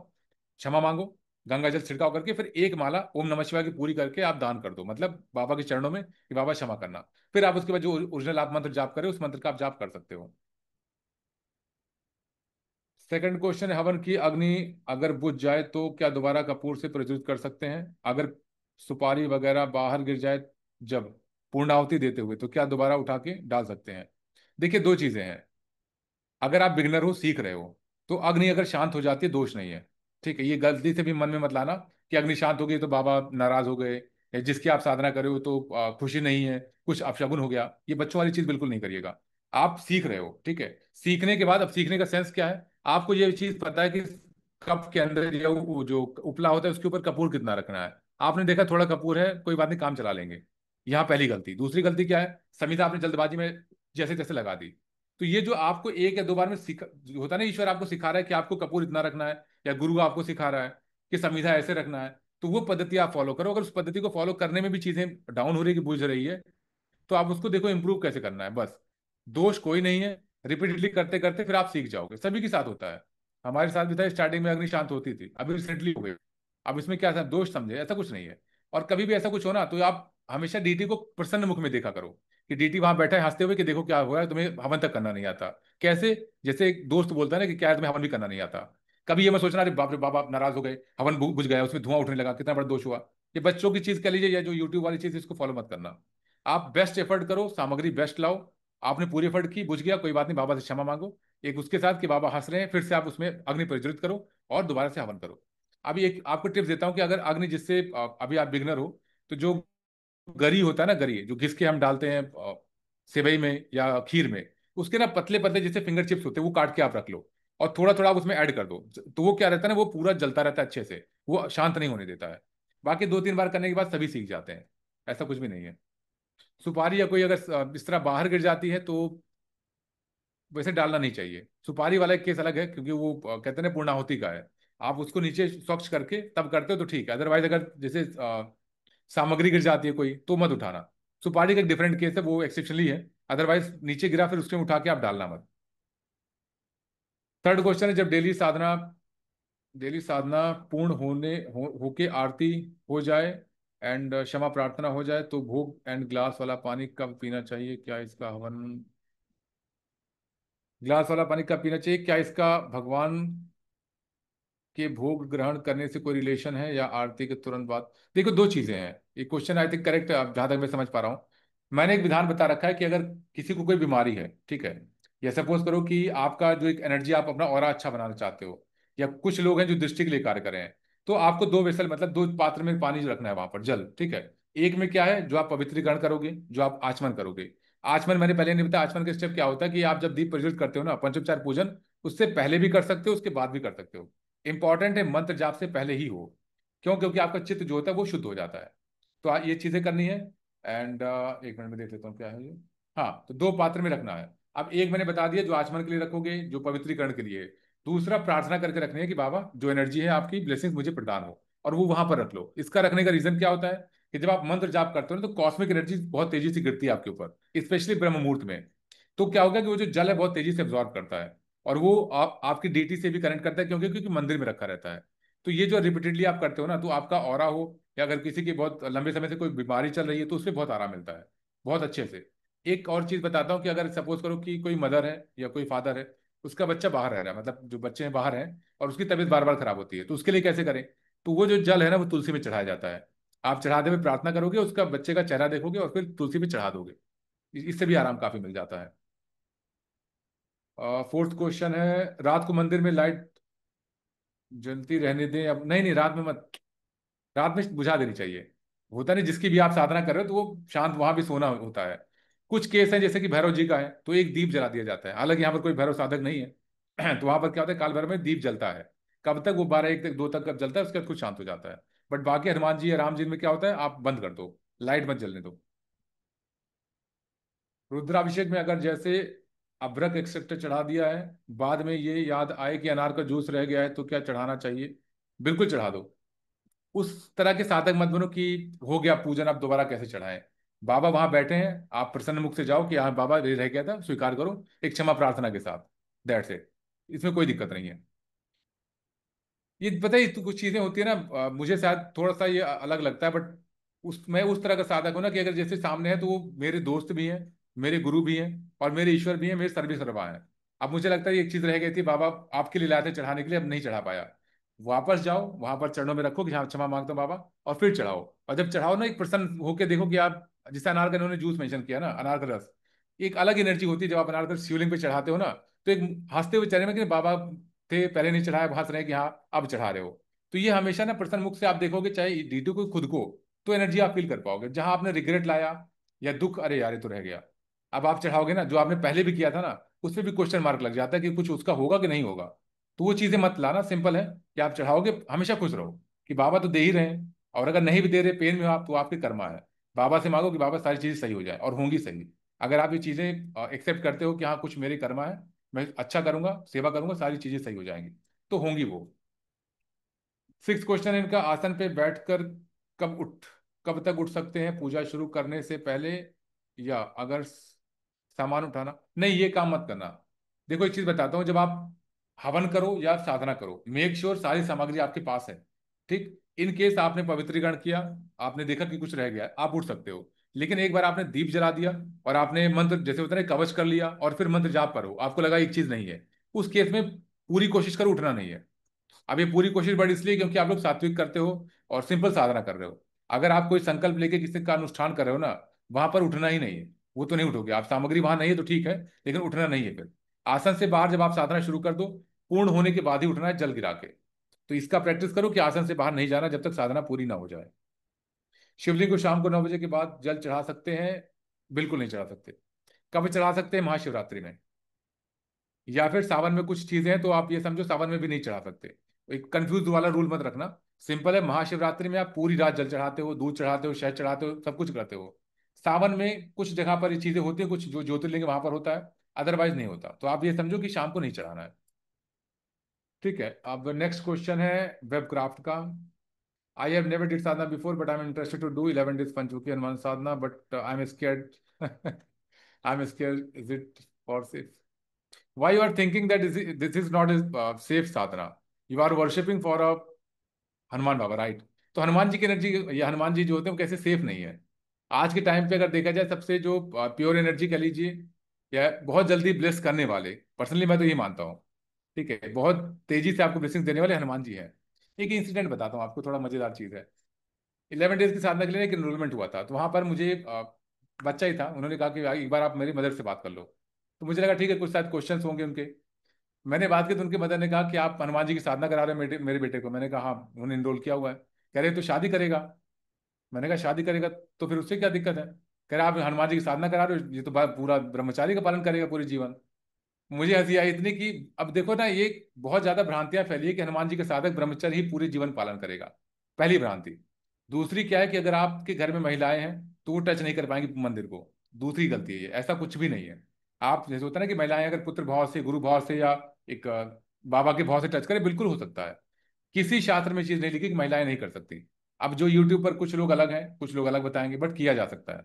क्षमा मांगो, गंगा जल छिड़काव करके फिर एक माला ओम नमः शिवाय की पूरी करके आप दान कर दो, मतलब बाबा के चरणों में कि बाबा क्षमा करना। फिर आप उसके बाद जो ओरिजिनल आप मंत्र जाप करें, उस मंत्र का आप जाप कर सकते हो। सेकंड क्वेश्चन है, हवन की अग्नि अगर बुझ जाए तो क्या दोबारा कपूर से प्रज्वलित कर सकते हैं? अगर सुपारी वगैरह बाहर गिर जाए जब पूर्णाहुति देते हुए, तो क्या दोबारा उठा के डाल सकते हैं? देखिए, दो चीजें हैं। अगर आप बिगनर हो, सीख रहे हो, तो अग्नि अगर शांत हो जाती है, दोष नहीं है। ठीक है, ये गलती से भी मन में मत लाना कि अग्नि शांत हो गई तो बाबा नाराज हो गए, या जिसकी आप साधना कर रहे हो तो खुशी नहीं है, कुछ अपशगुन हो गया। ये बच्चों वाली चीज बिल्कुल नहीं करिएगा। आप सीख रहे हो, ठीक है, सीखने के बाद अब सीखने का सेंस क्या है, आपको ये चीज पता है कि कप के अंदर या वो जो उपला होता है उसके ऊपर कपूर कितना रखना है। आपने देखा थोड़ा कपूर है, कोई बात नहीं, काम चला लेंगे। यहाँ पहली गलती। दूसरी गलती क्या है, समिधा आपने जल्दबाजी में जैसे तैसे लगा दी। तो ये जो आपको 1 या 2 बार में सीखा जो होता है ना, ईश्वर आपको सिखा रहा है कि आपको कपूर इतना रखना है, या गुरु आपको सिखा रहा है कि संविधा ऐसे रखना है, तो वो पद्धति आप फॉलो करो। अगर उस पद्धति को फॉलो करने में भी चीजें डाउन हो रही है कि बुझ रही है, तो आप उसको देखो इम्प्रूव कैसे करना है, बस। दोष कोई नहीं है, रिपीटेडली करते करते फिर आप सीख जाओगे। सभी के साथ होता है, हमारे साथ भी था, स्टार्टिंग में अग्नि शांत होती थी, अभी रिसेंटली हो गई। अब इसमें क्या दोष समझे, ऐसा कुछ नहीं है। और कभी भी ऐसा कुछ हो ना, तो आप हमेशा डीटी को प्रसन्न मुख में देखा करो, कि डीटी वहां बैठा है हंसते हुए कि देखो क्या हुआ है, तुम्हें हवन तक करना नहीं आता। कैसे? जैसे एक दोस्त बोलता है ना कि क्या है, तुम्हें हवन भी करना नहीं आता। कभी ये मैं सोचना, अरे बाप रे बाबा आप नाराज हो गए, हवन बुझ गया, उसमें धुआं उठने लगा, कितना बड़ा दोष हुआ। ये बच्चों की चीज कह लीजिए, या जो यूट्यूब वाली चीज, इसको फॉलो मत करना। आप बेस्ट एफर्ट करो, सामग्री बेस्ट लाओ। आपने पूरी एफर्ट की, बुझ गया, कोई बात नहीं, बाबा से क्षमा मांगो, एक उसके साथ कि बाबा हंस रहे हैं, फिर से आप उसमें अग्नि प्रज्वलित करो और दोबारा से हवन करो। अभी एक आपको टिप्स देता हूँ कि अगर अग्नि जिससे अभी आप बिगनर हो, तो जो गरी होता है ना, गरी जो घिस के हम डालते हैं सेवई में या खीर में, उसके ना पतले पतले जैसे फिंगर चिप्स होते हैं, वो काट के आप रख लो और थोड़ा थोड़ा आप उसमें ऐड कर दो। तो वो क्या रहता है ना, वो पूरा जलता रहता है अच्छे से, वो शांत नहीं होने देता है। बाकी 2-3 बार करने के बाद सभी सीख जाते हैं, ऐसा कुछ भी नहीं है। सुपारी या कोई अगर इस तरह बाहर गिर जाती है तो वैसे डालना नहीं चाहिए। सुपारी वाला एक केस अलग है, क्योंकि वो कहते हैं ना पूर्णाहुति का है। आप उसको नीचे स्वच्छ करके तब करते हो तो ठीक है, अदरवाइज अगर जैसे सामग्री गिर जाती है कोई तो मत उठाना। सुपारी का एक डिफरेंट केस है, वो एक्सेप्शनली है। अदरवाइज नीचे गिरा फिर उसके उठा के आप डालना मत। थर्ड क्वेश्चन है, जब डेली साधना पूर्ण होके आरती हो जाए एंड क्षमा प्रार्थना हो जाए तो भोग एंड ग्लास वाला पानी कब पीना चाहिए? क्या इसका हवन, ग्लास वाला पानी कब पीना चाहिए? क्या इसका भगवान के भोग ग्रहण करने से कोई रिलेशन है या आरती के तुरंत बाद? देखो, दो चीजें हैं। ये क्वेश्चन आई थिंक करेक्ट है, जहां तक मैं समझ पा रहा हूँ। मैंने एक विधान बता रखा है कि अगर किसी को कोई बीमारी है, ठीक है, या सपोज करो कि आपका जो एक एनर्जी, आप अपना ऑरा अच्छा बनाना चाहते हो, या कुछ लोग हैं जो दृष्टि के लिए कार्य कर रहे हैं, तो आपको दो वेसल मतलब दो पात्र में पानी रखना है वहां पर, जल, ठीक है। एक में क्या है, जो आप पवित्रीकरण करोगे, जो आप आचमन करोगे। आचमन मैंने पहले नहीं बताया, आचमन का स्टेप क्या होता है कि आप जब दीप प्रज्वलित करते हो ना, पंचोपचार पूजन, उससे पहले भी कर सकते हो, उसके बाद भी कर सकते हो। इंपॉर्टेंट है मंत्र जाप से पहले ही हो। क्यों? क्योंकि आपका चित्त जो होता है वो शुद्ध हो जाता है। तो ये चीजें करनी है। एंड एक मिनट में देख लेता हूँ क्या है ये। हाँ, तो दो पात्र में रखना है। अब एक मैंने बता दिया, जो आचमन के लिए रखोगे, जो पवित्रीकरण के लिए है। दूसरा प्रार्थना करके रखनी है कि बाबा जो एनर्जी है आपकी ब्लेसिंग मुझे प्रदान हो, और वो वहां पर रख लो। इसका रखने का रीजन क्या होता है कि जब आप मंत्र जाप करते हो ना, तो कॉस्मिक एनर्जी बहुत तेजी से गिरती है आपके ऊपर, स्पेशली ब्रह्म मुहूर्त में। तो क्या होगा कि वो जो जल है बहुत तेजी से एब्जॉर्ब करता है, और वो आपकी डीटी से भी कनेक्ट करता है, क्योंकि क्योंकि मंदिर में रखा रहता है। तो ये जो रिपीटेडली आप करते हो ना, तो आपका ऑरा हो, या अगर किसी की बहुत लंबे समय से कोई बीमारी चल रही है, तो उससे बहुत आराम मिलता है, बहुत अच्छे से। एक और चीज बताता हूँ कि अगर सपोज करो कि कोई मदर है या कोई फादर है, उसका बच्चा बाहर रह रहा है, मतलब जो बच्चे हैं बाहर हैं, और उसकी तबीयत बार बार खराब होती है, तो उसके लिए कैसे करें? तो वो जो जल है ना, वो तुलसी में चढ़ाया जाता है। आप चढ़ाते हुए प्रार्थना करोगे, उसका बच्चे का चेहरा देखोगे और फिर तुलसी पे चढ़ा दोगे। इससे भी आराम काफी मिल जाता है। फोर्थ क्वेश्चन है, रात को मंदिर में लाइट जलती रहने दें? अब नहीं नहीं, रात में मत, रात में बुझा देनी चाहिए। होता नहीं, जिसकी भी आप साधना कर रहे हो तो वो शांत, वहां भी सोना होता है। कुछ केस है जैसे कि भैरव जी का है, तो एक दीप जला दिया जाता है, हालांकि यहाँ पर कोई भैरव साधक नहीं है तो वहां पर क्या होता है, काल भैरव में दीप जलता है। कब तक? वो 12, 1 तक, 2 तक कब जलता है, उसके बाद खुद शांत हो जाता है। बट बाकी हनुमान जी या राम जी में क्या होता है, आप बंद कर दो, लाइट मत जलने दो। रुद्राभिषेक में अगर जैसे अभ्रक एक्सेप्ट चढ़ा दिया है, बाद में ये याद आए कि अनार का जूस रह गया है, तो क्या चढ़ाना चाहिए? बिल्कुल चढ़ा दो। उस तरह के साधक मत बनो कि हो गया पूजन, अब दोबारा कैसे चढ़ाएं। बाबा वहां बैठे हैं, आप प्रसन्न मुख से जाओ कि हाँ बाबा, ये रह गया था, स्वीकार करो, एक क्षमा प्रार्थना के साथ। That's it. इसमें कोई दिक्कत नहीं है। ये पता है, तो कुछ चीजें होती है ना, मुझे शायद थोड़ा सा ये अलग लगता है, बट मैं उस तरह का साधक हूं ना कि अगर जैसे सामने है तो वो मेरे दोस्त भी हैं, मेरे गुरु भी हैं, और मेरे ईश्वर भी हैं, मेरे सर्वे सर्वा हैं। अब मुझे लगता है एक चीज रह गई थी, बाबा आपके लिए लाए थे चढ़ाने के लिए, अब नहीं चढ़ा पाया। वापस जाओ, वहां पर चरणों में रखो कि हाँ क्षमा मांगता हूं बाबा, और फिर चढ़ाओ। और जब चढ़ाओ ना, एक प्रसन्न होकर देखो कि आप, जैसे अनार का इन्होंने जूस मेंशन किया ना, अनार का रस, एक अलग एनर्जी होती है जब आप अनार का शिवलिंग पे चढ़ाते हो ना। तो एक हंसते हुए चेहरे में कि बाबा थे पहले नहीं चढ़ाया, हंस रहे हैं कि हाँ अब चढ़ा रहे हो। तो ये हमेशा ना प्रसन्न मुख से आप देखोगे, चाहे डीटू को खुद को, तो एनर्जी आप फील कर पाओगे। जहां आपने रिग्रेट लाया या दुख, अरे यार ये तो रह गया, अब आप चढ़ाओगे ना, जो आपने पहले भी किया था ना, उस पर भी क्वेश्चन मार्क लग जाता है कि कुछ उसका होगा कि नहीं होगा। तो वो चीजें मत लाना, सिंपल है कि आप चढ़ाओगे हमेशा खुश रहो कि बाबा तो दे ही रहे हैं, और अगर नहीं भी दे रहे, पेन में हो आप, तो आपके कर्मा है। बाबा से मांगो कि बाबा सारी चीजें सही हो जाए, और होंगी सही। अगर आप ये चीजें एक्सेप्ट करते हो कि हाँ कुछ मेरे कर्मा है, मैं अच्छा करूंगा, सेवा करूंगा, सारी चीजें सही हो जाएंगी, तो होंगी वो। सिक्स क्वेश्चन है इनका, आसन पे बैठकर कब उठ कब तक उठ सकते हैं पूजा शुरू करने से पहले, या अगर सामान उठाना? नहीं, ये काम मत करना। देखो एक चीज बताता हूँ, जब आप हवन करो या साधना करो, मेक श्योर सारी सामग्री आपके पास है। ठीक, इन केस आपने पवित्रीकरण किया, आपने देखा कि कुछ रह गया, आप उठ सकते हो। लेकिन एक बार आपने दीप जला दिया और आपने मंत्र जैसे होता है ना, कवच कर लिया, और फिर मंत्र जाप करो, आपको लगा एक चीज नहीं है, उस केस में पूरी कोशिश करो, उठना नहीं है। अब ये पूरी कोशिश बड़ी इसलिए क्योंकि आप लोग सात्विक करते हो और सिंपल साधना कर रहे हो। अगर आप कोई संकल्प लेके किसी का अनुष्ठान कर रहे हो ना, वहां पर उठना ही नहीं है। वो तो नहीं उठोगे आप, सामग्री वहां नहीं है तो ठीक है, लेकिन उठना नहीं है फिर। आसन से बाहर जब आप साधना शुरू कर दो, पूर्ण होने के बाद ही उठना है, जल गिरा के। तो इसका प्रैक्टिस करो कि आसन से बाहर नहीं जाना जब तक साधना पूरी ना हो जाए। शिवलिंग को शाम को 9 बजे के बाद जल चढ़ा सकते हैं? बिल्कुल नहीं चढ़ा सकते। कब चढ़ा सकते हैं? महाशिवरात्रि में, या फिर सावन में कुछ चीजें हैं तो आप ये समझो सावन में भी नहीं चढ़ा सकते। एक कंफ्यूज वाला रूल मत रखना। सिंपल है, महाशिवरात्रि में आप पूरी रात जल चढ़ाते हो, दूध चढ़ाते हो, शहद चढ़ाते हो, सब कुछ करते हो। सावन में कुछ जगह पर ये चीजें होती है, कुछ जो ज्योतिर्लिंग वहां पर होता है, अदरवाइज नहीं होता। तो आप ये समझो कि शाम को नहीं चढ़ाना है। ठीक है, अब नेक्स्ट क्वेश्चन है वेब क्राफ्ट का। I have never did sadhana before but I am interested to do 11 days Panchmukhi Hanuman sadhana but I am scared I am scared is it for safe? Why you are thinking that this is not a safe sadhana? You are worshipping for a Hanuman Baba, right? तो हनुमान जी की energy, ये हनुमान जी जो होते हैं वो कैसे safe नहीं है? आज के टाइम पे अगर देखा जाए सबसे जो प्योर एनर्जी कह लीजिए, या बहुत जल्दी ब्लेस करने वाले, पर्सनली मैं तो ये मानता हूँ, ठीक है, बहुत तेजी से आपको ब्लेसिंग देने वाले हनुमान जी हैं। एक इंसिडेंट बताता हूँ आपको, थोड़ा मजेदार चीज है। 11 days की साधना के लिए एक एनरोलमेंट हुआ था, तो वहां पर मुझे बच्चा ही था, उन्होंने कहा कि एक बार आप मेरी मदर से बात कर लो। तो मुझे लगा ठीक है, कुछ शायद क्वेश्चंस होंगे उनके। मैंने बात की तो उनके मदर ने कहा कि आप हनुमान जी की साधना करा रहे हो मेरे बेटे को। मैंने कहा हाँ, उन्होंने इनरोल किया हुआ है। कह रहे तो शादी करेगा। मैंने कहा शादी करेगा तो फिर उससे क्या दिक्कत है? कह रहे आप हनुमान जी की साधना करा रहे हो, ये तो पूरा ब्रह्मचारी का पालन करेगा पूरे जीवन। मुझे हंसी आई इतनी कि अब देखो ना, ये बहुत ज्यादा भ्रांतियां फैली है कि हनुमान जी का साधक ब्रह्मचर्य ही पूरे जीवन पालन करेगा। पहली भ्रांति। दूसरी क्या है कि अगर आपके घर में महिलाएं हैं तो वो टच नहीं कर पाएंगी मंदिर को। दूसरी गलती है ये, ऐसा कुछ भी नहीं है। आप जैसे होता है ना कि महिलाएं अगर पुत्र भाव से, गुरु भाव से, या एक बाबा के भाव से टच करें, बिल्कुल हो सकता है। किसी शास्त्र में चीज नहीं लिखी कि महिलाएं नहीं कर सकती। अब जो यूट्यूब पर कुछ लोग अलग हैं, कुछ लोग अलग बताएंगे, बट किया जा सकता है।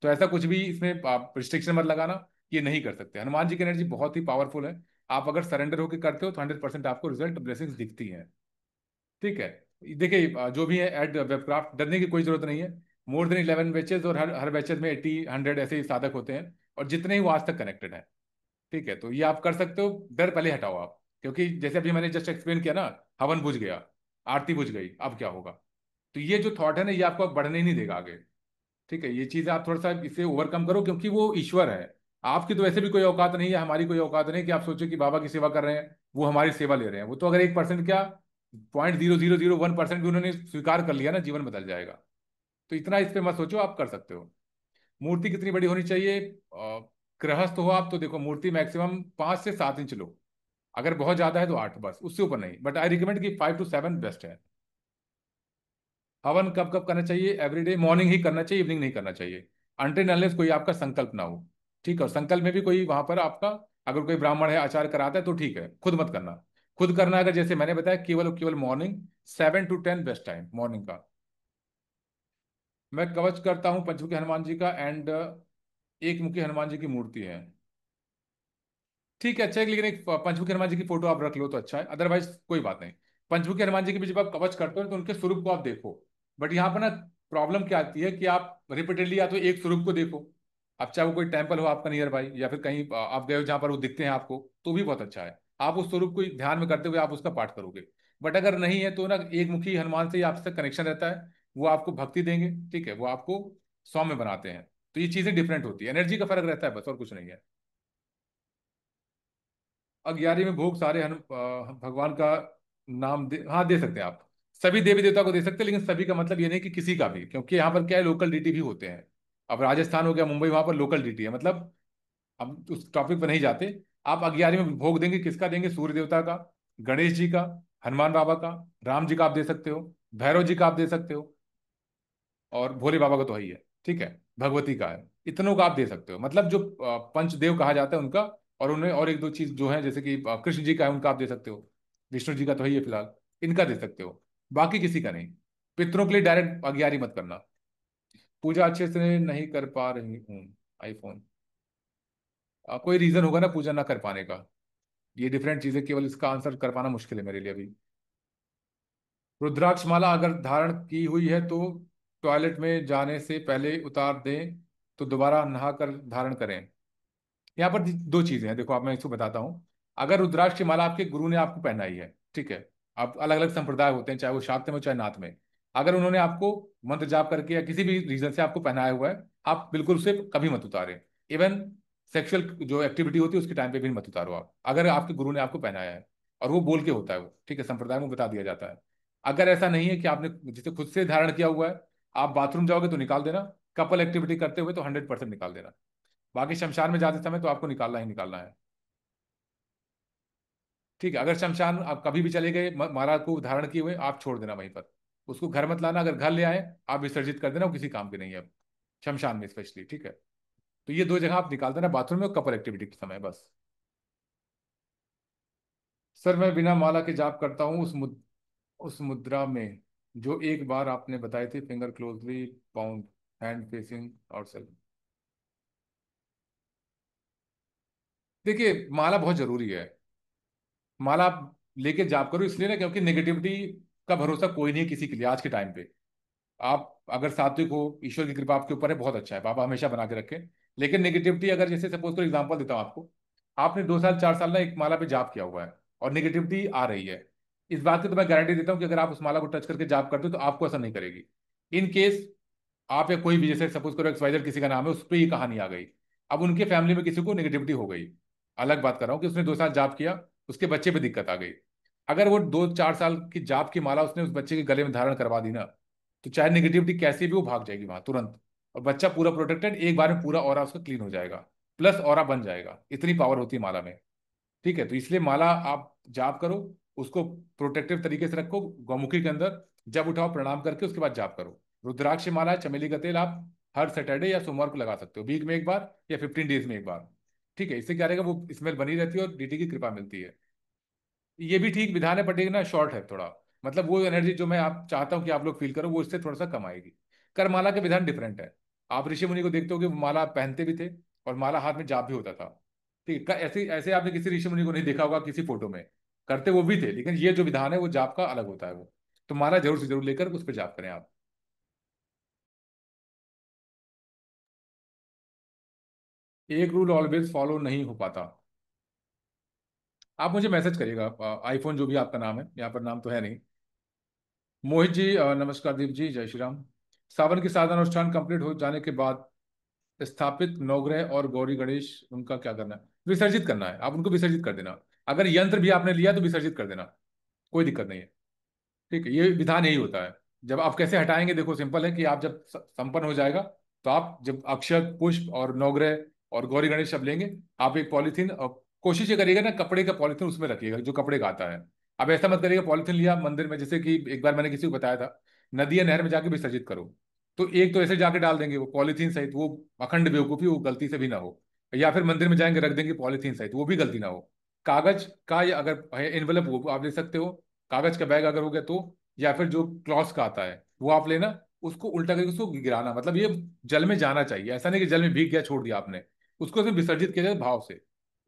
तो ऐसा कुछ भी इसमें आप रिस्ट्रिक्शन मत लगाना, ये नहीं कर सकते। हनुमान जी की एनर्जी बहुत ही पावरफुल है। आप अगर सरेंडर होकर करते हो तो 100% आपको रिजल्ट ब्लेसिंग्स दिखती हैं। ठीक है। देखिए जो भी है एड वेबक्राफ्ट, डरने की कोई जरूरत नहीं है। मोर देन 11 बैचेज, और हर हर बैचेज में 80 100 ऐसे ही साधक होते हैं, और जितने ही वो आज तक कनेक्टेड हैं। ठीक है, तो ये आप कर सकते हो। डर पहले हटाओ आप, क्योंकि जैसे अभी मैंने जस्ट एक्सप्लेन किया ना, हवन बुझ गया, आरती बुझ गई, अब क्या होगा? तो ये जो थॉट है ना, ये आपको बढ़ने ही नहीं देगा आगे। ठीक है, ये चीज आप थोड़ा सा इसे ओवरकम करो, क्योंकि वो ईश्वर है। आपकी तो वैसे भी कोई औकात नहीं है, हमारी कोई औकात नहीं कि आप सोचो कि बाबा की सेवा कर रहे हैं, वो हमारी सेवा ले रहे हैं। वो तो अगर 1% क्या, 0.0001% भी उन्होंने स्वीकार कर लिया ना, जीवन बदल जाएगा। तो इतना इस पे मत सोचो, आप कर सकते हो। मूर्ति कितनी बड़ी होनी चाहिए? गृहस्थ हो आप तो देखो, मूर्ति मैक्सिमम 5 से 7 इंच लो। अगर बहुत ज्यादा है तो 8, बस उससे ऊपर नहीं। बट आई रिकमेंड कि 5 to 7 बेस्ट है। हवन कब कब करना चाहिए? एवरीडे मॉर्निंग ही करना चाहिए, इवनिंग नहीं करना चाहिए, अनटिल अनलेस कोई आपका संकल्प ना हो। ठीक है, और संकल्प में भी कोई वहां पर आपका, अगर कोई ब्राह्मण है, आचार्य कराता है तो ठीक है, खुद मत करना। खुद करना अगर जैसे मैंने बताया, केवल केवल morning 7 to 10 best time morning का। मैं कवच करता हूँ पंचमुखी हनुमान जी का, एंड एक मुखी हनुमान जी की मूर्ति है। ठीक है, अच्छा है, लेकिन एक पंचमुखी हनुमान जी की फोटो आप रख लो तो अच्छा है, अदरवाइज कोई बात नहीं। पंचमुखी हनुमान जी की भी जब आप कवच करते हो तो उनके स्वरूप को आप देखो। बट यहाँ पर ना प्रॉब्लम क्या आती है कि आप रिपीटेडली या तो एक स्वरूप को देखो। अब चाहे वो कोई टेम्पल हो आपका नियर बाई, या फिर कहीं आप गए हो जहाँ पर वो दिखते हैं आपको, तो भी बहुत अच्छा है। आप उस स्वरूप को ध्यान में करते हुए आप उसका पाठ करोगे। बट अगर नहीं है तो ना, एक मुखी हनुमान से ही आपसे कनेक्शन रहता है। वो आपको भक्ति देंगे, ठीक है, वो आपको सौम्य बनाते हैं। तो ये चीजें डिफरेंट होती है, एनर्जी का फर्क रहता है बस, और कुछ नहीं है। 11वीं में भोग सारे भगवान का नाम दे, हाँ दे सकते हैं आप। सभी देवी देवता को दे सकते हैं, लेकिन सभी का मतलब ये नहीं कि किसी का भी, क्योंकि यहाँ पर क्या है, लोकल डीटी भी होते हैं। अब राजस्थान हो गया, मुंबई, वहां पर लोकल डीटी है, मतलब हम उस टॉपिक पर नहीं जाते। आप 11वीं में भोग देंगे, किसका देंगे? सूर्य देवता का, गणेश जी का, हनुमान बाबा का, राम जी का आप दे सकते हो, भैरव जी का आप दे सकते हो, और भोले बाबा का तो है ही है। ठीक है, भगवती का है, इतनों का आप दे सकते हो, मतलब जो पंचदेव कहा जाता है उनका। और उन्हें और एक दो चीज जो है, जैसे कि कृष्ण जी का है, उनका आप दे सकते हो। विष्णु जी का तो है ही है फिलहाल, इनका दे सकते हो। बाकी किसी का नहीं। पितरों के लिए डायरेक्ट अग्यारी मत करना। पूजा अच्छे से नहीं कर पा रही हूँ, आईफोन। कोई रीजन होगा ना पूजा ना कर पाने का। ये डिफरेंट चीजें, केवल इसका आंसर कर पाना मुश्किल है मेरे लिए अभी। रुद्राक्ष माला अगर धारण की हुई है तो टॉयलेट में जाने से पहले उतार दें, तो दोबारा नहाकर धारण करें? यहाँ पर दो चीजें हैं, देखो आप, मैं इसको बताता हूँ। अगर रुद्राक्ष की माला आपके गुरु ने आपको पहनाई है, ठीक है, आप अलग अलग संप्रदाय होते हैं, चाहे वो शाक्त में हो चाहे नाथ में। अगर उन्होंने आपको मंत्र जाप करके या किसी भी रीजन से आपको पहनाया हुआ है, आप बिल्कुल उसे कभी मत उतारें। इवन सेक्सुअल जो एक्टिविटी होती है उसके टाइम पे भी मत उतारो आप, अगर आपके गुरु ने आपको पहनाया है। और वो बोल के होता है वो, ठीक है, संप्रदाय में बता दिया जाता है। अगर ऐसा नहीं है कि आपने जिसे खुद से धारण किया हुआ है, आप बाथरूम जाओगे तो निकाल देना, कपल एक्टिविटी करते हुए तो 100% निकाल देना। बाकी शमशान में जाते समय तो आपको निकालना ही निकालना है। ठीक है, अगर शमशान आप कभी भी चले गए, महाराज को धारण किए हुए, आप छोड़ देना वहीं पर, उसको घर मत लाना। अगर घर ले आए, आप विसर्जित कर देना, वो किसी काम के नहीं है अब, शमशान में स्पेशली, ठीक है। तो ये दो जगह आप निकाल देना, बाथरूम में और कपल एक्टिविटी के समय बस। सर मैं बिना माला के जाप करता हूँ उस मुद्रा में जो एक बार आपने बताई थी, finger closely pound, hand facing और सेल्फ। देखिए माला बहुत जरूरी है। माला आप लेके जाप करो इसलिए ना, क्योंकि नेगेटिविटी का भरोसा कोई नहीं है किसी के लिए आज के टाइम पे। आप अगर सात्विक हो, ईश्वर की कृपा आपके ऊपर है, बहुत अच्छा है, बाबा हमेशा बना के रखे। लेकिन नेगेटिविटी अगर, जैसे सपोज करो एग्जांपल देता हूँ आपको, आपने 2 साल 4 साल ना एक माला पे जाप किया हुआ है और नेगेटिविटी आ रही है, इस बात की तो मैं गारंटी देता हूँ कि अगर आप उस माला को टच करके जाप करते हो तो आपको असर नहीं करेगी। इन केस आप या कोई भी, जैसे सपोज करो एक्सवाइजर किसी का नाम है, उस पर ये कहानी आ गई, अब उनके फैमिली में किसी को नेगेटिविटी हो गई, अलग बात कर रहा हूँ कि उसने 2 साल जाप किया, उसके बच्चे पे दिक्कत आ गई, अगर वो 2 4 साल की जाप की माला उसने उस बच्चे के गले में धारण करवा दी ना, तो चाहे नेगेटिविटी कैसी भी, वो भाग जाएगी वहां तुरंत, और बच्चा पूरा प्रोटेक्टेड, एक बार में पूरा ऑरा उसका क्लीन हो जाएगा, प्लस ऑरा बन जाएगा, इतनी पावर होती है माला में। ठीक है, तो इसलिए माला आप जाप करो, उसको प्रोटेक्टिव तरीके से रखो गौमुखी के अंदर, जब उठाओ प्रणाम करके उसके बाद जाप करो। रुद्राक्ष माला, चमेली का तेल आप हर सैटरडे या सोमवार को लगा सकते हो, वीक में एक बार या 15 डेज में एक बार। ठीक है, इससे क्या रहेगा, वो स्मेल बनी रहती है और डीटी की कृपा मिलती है। ये भी ठीक विधान है, बट एक ना शॉर्ट है थोड़ा, मतलब वो एनर्जी जो मैं आप चाहता हूँ कि आप लोग फील करो, वो इससे थोड़ा सा कम आएगी। करमाला के विधान डिफरेंट है। आप ऋषि मुनि को देखते हो कि वो माला पहनते भी थे और माला हाथ में जाप भी होता था। ठीक है, ऐसे ऐसे आपने किसी ऋषि मुनि को नहीं देखा होगा किसी फोटो में, करते वो भी थे, लेकिन ये जो विधान है वो जाप का अलग होता है वो। तो माला जरूर से जरूर लेकर उस पर जाप करें आप। एक रूल ऑलवेज फॉलो नहीं हो पाता। आप मुझे मैसेज करिएगा, आईफोन जो भी आपका नाम है, यहाँ पर नाम तो है नहीं। मोहित जी नमस्कार, दीप जी जय श्री राम। सावन की साधना अनुष्ठान कंप्लीट हो जाने के बाद स्थापित नवग्रह और गौरी गणेश उनका क्या करना है? विसर्जित करना है, आप उनको विसर्जित कर देना। अगर यंत्र भी आपने लिया तो विसर्जित कर देना, कोई दिक्कत नहीं है। ठीक है, ये विधान यही होता है। जब आप कैसे हटाएंगे, देखो सिंपल है कि आप जब संपन्न हो जाएगा, तो आप जब अक्षत पुष्प और नवग्रह और गौरी गणेश सब लेंगे, आप एक पॉलीथीन, और कोशिश ये करिएगा ना कपड़े का पॉलीथीन उसमें रखिएगा जो कपड़े का आता है। अब ऐसा मत करिएगा पॉलीथीन लिया मंदिर में, जैसे कि एक बार मैंने किसी को बताया था, नदी या नहर में जाके विसर्जित करो, तो एक तो ऐसे जाके डाल देंगे वो पॉलीथीन सहित, वो अखंड बेवकूफी, वो गलती से भी ना हो। या फिर मंदिर में जाएंगे रख देंगे पॉलीथीन सहित, वो भी गलती ना हो। कागज का, या अगर एनवेलप वो आप ले सकते हो, कागज का बैग अगर हो गया तो, या फिर जो क्लॉथ का आता है वो आप लेना, उसको उल्टा करके उसको गिराना, मतलब ये जल में जाना चाहिए, ऐसा नहीं कि जल में भीग गया छोड़ दिया आपने, उसको सिर्फ विसर्जित किया जाए भाव से,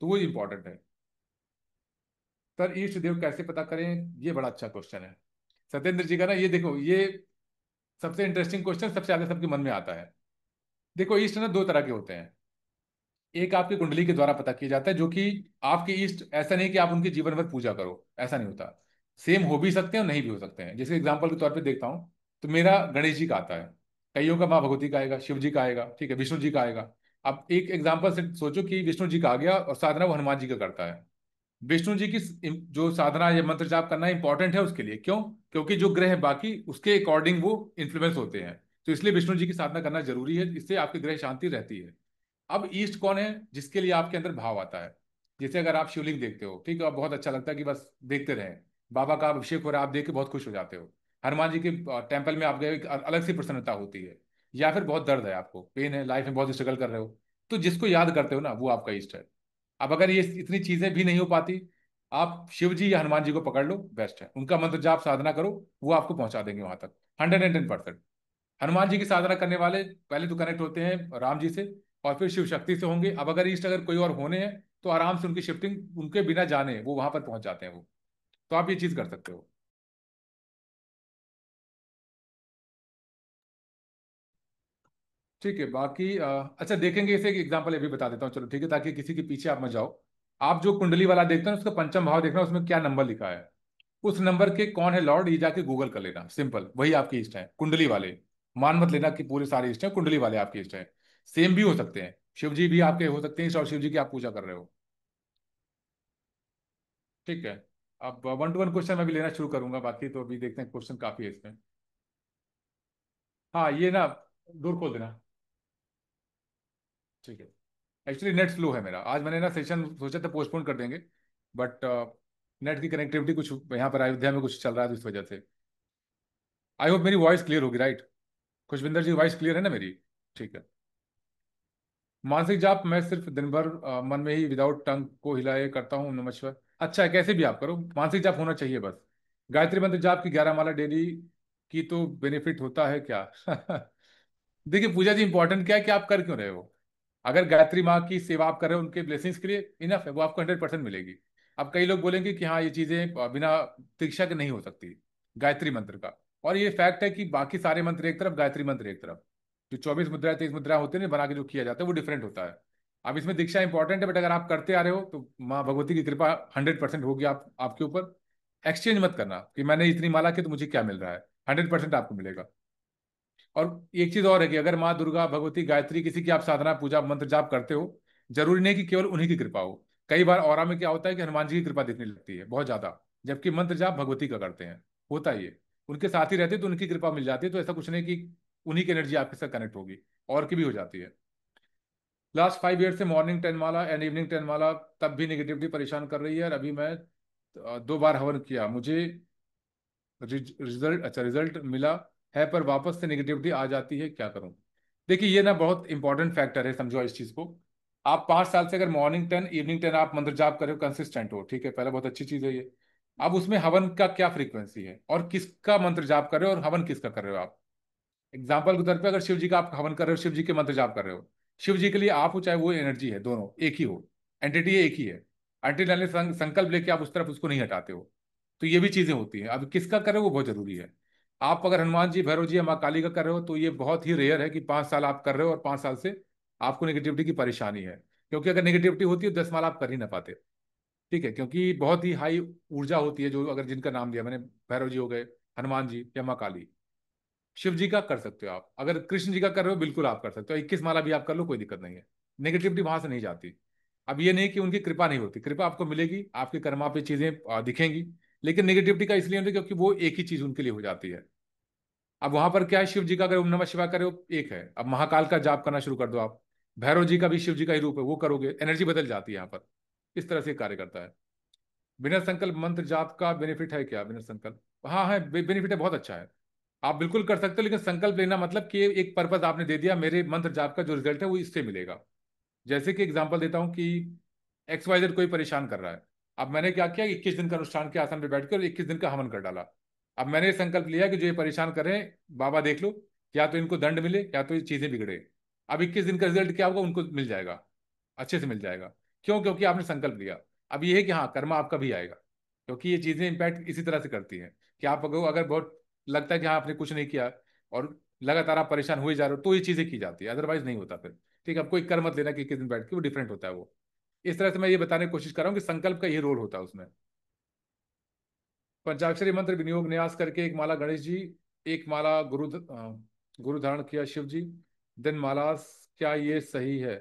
तो वो इंपॉर्टेंट है। सर इष्ट देव कैसे पता करें, ये बड़ा अच्छा क्वेश्चन है सत्येंद्र जी का ना, ये देखो ये सबसे इंटरेस्टिंग क्वेश्चन सबसे ज्यादा सबके मन में आता है। देखो इष्ट ना दो तरह के होते हैं, एक आपकी कुंडली के द्वारा पता किया जाता है, जो कि आपके इष्ट ऐसा नहीं कि आप उनके जीवन भर पूजा करो, ऐसा नहीं होता। सेम हो भी सकते हैं और नहीं भी हो सकते हैं, जैसे एग्जाम्पल के तौर पे देखता हूँ, तो मेरा गणेश जी का आता है, कईयों का माँ भगवती का आएगा, शिव जी का आएगा, ठीक है, विष्णु जी का आएगा। अब एक एग्जाम्पल से सोचो कि विष्णु जी का आ गया और साधना वो हनुमान जी का करता है। विष्णु जी की जो साधना या मंत्र जाप करना इंपॉर्टेंट है उसके लिए, क्यों? क्योंकि जो ग्रह है बाकी उसके अकॉर्डिंग वो इन्फ्लुएंस होते हैं, तो इसलिए विष्णु जी की साधना करना जरूरी है, इससे आपके ग्रह शांति रहती है। अब ईस्ट कौन है? जिसके लिए आपके अंदर भाव आता है। जैसे अगर आप शिवलिंग देखते हो, ठीक है, और बहुत अच्छा लगता है कि बस देखते रहें, बाबा का अभिषेक हो रहा है, आप देख के बहुत खुश हो जाते हो। हनुमान जी के टेम्पल में आप गए, एक अलग सी प्रसन्नता होती है। या फिर बहुत दर्द है, आपको पेन है, लाइफ में बहुत स्ट्रगल कर रहे हो, तो जिसको याद करते हो ना, वो आपका इष्ट है। अब अगर ये इतनी चीजें भी नहीं हो पाती, आप शिव जी या हनुमान जी को पकड़ लो, बेस्ट है, उनका मंत्र जाप साधना करो, वो आपको पहुंचा देंगे वहां तक, 110%। हनुमान जी की साधना करने वाले पहले तो कनेक्ट होते हैं राम जी से, और फिर शिव शक्ति से होंगे। अब अगर ईस्ट अगर कोई और होने हैं, तो आराम से उनकी शिफ्टिंग उनके बिना जाने वो वहां पर पहुंच जाते हैं वो। तो आप ये चीज कर सकते हो। ठीक है, बाकी अच्छा देखेंगे, इसे एक एग्जांपल ये भी बता देता हूँ, चलो ठीक है, ताकि किसी के पीछे आप मत जाओ। आप जो कुंडली वाला देखते हैं उसका पंचम भाव देखना, उसमें क्या नंबर लिखा है, उस नंबर के कौन है लॉर्ड, ये जाके गूगल कर लेना, सिंपल, वही आपके इष्ट है कुंडली वाले। मान मत लेना कि पूरे सारे इष्ट हैं, कुंडली वाले आपके इष्ट हैं। सेम भी हो सकते हैं, शिव जी भी आपके हो सकते हैं इष्ट, और शिव जी की आप पूजा कर रहे हो। ठीक है, अब 1-to-1 क्वेश्चन मैं भी लेना शुरू करूंगा, बाकी तो अभी देखते हैं, क्वेश्चन काफी है इसमें। हाँ ये ना, डोर खोल देना। ठीक है। एक्चुअली नेट स्लो है मेरा आज, मैंने ना सेशन सोचा था पोस्टपोन कर देंगे, बट नेट की कनेक्टिविटी कुछ यहाँ पर अयोध्या में कुछ चल रहा है, तो इस वजह से। आई होप मेरी वॉइस क्लियर होगी, राइट? खुशविंदर जी, वॉइस क्लियर है ना मेरी? ठीक है। मानसिक जाप मैं सिर्फ दिन भर मन में ही विदाउट टंग को हिलाए करता हूँ, नमः शिवाय। अच्छा है, कैसे भी आप करो, मानसिक जाप होना चाहिए बस। गायत्री मंत्र जाप की 11 माला डेली की तो बेनिफिट होता है क्या? देखिए पूजा जी, इंपॉर्टेंट क्या है कि आप कर क्यों रहे हो। अगर गायत्री माँ की सेवा आप कर रहे हो उनके ब्लेसिंग्स के लिए, इनफ है, वो आपको 100% मिलेगी। अब कई लोग बोलेंगे कि हाँ ये चीजें बिना दीक्षा के नहीं हो सकती, गायत्री मंत्र का। और ये फैक्ट है कि बाकी सारे मंत्र एक तरफ, गायत्री मंत्र एक तरफ। जो 24 मुद्राएं 23 मुद्राएं होते हैं ना बना के जो किया जाता है, वो डिफरेंट होता है। अब इसमें दीक्षा इंपॉर्टेंट है, बट अगर आप करते आ रहे हो तो माँ भगवती की कृपा 100% होगी आपके ऊपर। एक्सचेंज मत करना कि मैंने इतनी माला की तो मुझे क्या मिल रहा है। 100% आपको मिलेगा। और एक चीज और है कि अगर माँ दुर्गा, भगवती, गायत्री, किसी की आप साधना पूजा मंत्र जाप करते हो, जरूरी नहीं कि केवल उन्हीं की कृपा हो। कई बार ऑरा में क्या होता है कि हनुमान जी की कृपा दिखने लगती है बहुत ज्यादा, जबकि मंत्र जाप भगवती का करते हैं। होता ही है। उनके साथ ही रहते तो उनकी कृपा मिल जाती है, तो ऐसा कुछ नहीं कि उन्हीं की एनर्जी आपके साथ कनेक्ट होगी, और की भी हो जाती है। लास्ट 5 ईयर से मॉर्निंग 10 माला एंड इवनिंग 10 माला, तब भी नेगेटिविटी परेशान कर रही है। और अभी मैं 2 बार हवन किया, मुझे रिजल्ट, अच्छा रिजल्ट मिला है, पर वापस से नेगेटिविटी आ जाती है, क्या करूं? देखिए ये ना बहुत इंपॉर्टेंट फैक्टर है, समझो इस चीज को। आप 5 साल से अगर मॉर्निंग 10 इवनिंग 10 आप मंत्र जाप कर रहे हो, कंसिस्टेंट हो, ठीक है, पहले बहुत अच्छी चीज है ये। अब उसमें हवन का क्या फ्रीक्वेंसी है, और किसका मंत्र जाप कर रहे हो, और हवन किसका कर रहे हो आप। एग्जाम्पल के तौर पे, अगर शिव जी का आप हवन कर रहे हो, शिव जी के मंत्र जाप कर रहे हो, शिव जी के लिए आप हो चाहे वो एनर्जी है, दोनों एक ही हो, एंटिटी एक ही है। अल्टील संकल्प लेके आप उस तरफ उसको नहीं हटाते हो। तो ये भी चीजें होती हैं। अब किसका कर रहे हो वो बहुत जरूरी है। आप अगर हनुमान जी, भैरव जी या माँ काली का कर रहे हो, तो ये बहुत ही रेयर है कि 5 साल आप कर रहे हो और 5 साल से आपको नेगेटिविटी की परेशानी है। क्योंकि अगर नेगेटिविटी होती है 10 माला आप कर ही ना पाते। ठीक है, क्योंकि बहुत ही हाई ऊर्जा होती है, जो अगर जिनका नाम लिया मैंने, भैरव जी हो गए, हनुमान जी या माँ काली। शिव जी का कर सकते हो आप, अगर कृष्ण जी का कर रहे हो बिल्कुल आप कर सकते हो, 21 माला भी आप कर लो, कोई दिक्कत नहीं है। नेगेटिविटी वहां से नहीं जाती। अब ये नहीं कि उनकी कृपा नहीं होती, कृपा आपको मिलेगी, आपके कर्मा पे चीजें दिखेंगी। लेकिन नेगेटिविटी का इसलिए होती है क्योंकि वो एक ही चीज उनके लिए हो जाती है। अब वहां पर क्या है, शिव जी का अगर ओम नमः शिवाय करे हो एक है, अब महाकाल का जाप करना शुरू कर दो आप। भैरव जी का भी शिव जी का ही रूप है, वो करोगे एनर्जी बदल जाती है यहाँ पर। इस तरह से कार्य करता है। बिना संकल्प मंत्र जाप का बेनिफिट है क्या? बिना संकल्प, हाँ है, बेनिफिट है, बहुत अच्छा है। आप बिल्कुल कर सकते हो, लेकिन संकल्प लेना मतलब कि एक पर्पस आपने दे दिया, मेरे मंत्र जाप का जो रिजल्ट है वो इससे मिलेगा। जैसे कि एग्जांपल देता हूं कि XYZ कोई परेशान कर रहा है। अब मैंने क्या किया, 21 दिन का अनुष्ठान के आसन पे बैठ के और 21 दिन का हवन कर डाला। अब मैंने ये संकल्प लिया कि जो ये परेशान कर रहे हैं, बाबा देख लो, या तो इनको दंड मिले या तो ये चीजें बिगड़े। अब 21 दिन का रिजल्ट क्या होगा, उनको मिल जाएगा, अच्छे से मिल जाएगा। क्यों? क्योंकि आपने संकल्प लिया। अब ये है कि हाँ, कर्मा आपका भी आएगा, क्योंकि ये चीजें इंपैक्ट इसी तरह से करती हैं कि आप अगर अगर बहुत लगता है कि हाँ आपने कुछ नहीं किया, और लगातार आप परेशान हुए जा रहे हो, तो ये चीजें की जाती है, अदरवाइज नहीं होता फिर। ठीक है, अब कोई कर मत लेना कि 21 दिन बैठ के, वो डिफरेंट होता है वो। इस तरह से मैं ये बताने की कोशिश कर रहा हूँ कि संकल्प का ये रोल होता है उसमें। पंचाक्षरी मंत्र विनियोग न्यास करके 1 माला गणेश जी, 1 माला गुरु धारण किया शिव जी, दिन माला, क्या ये सही है?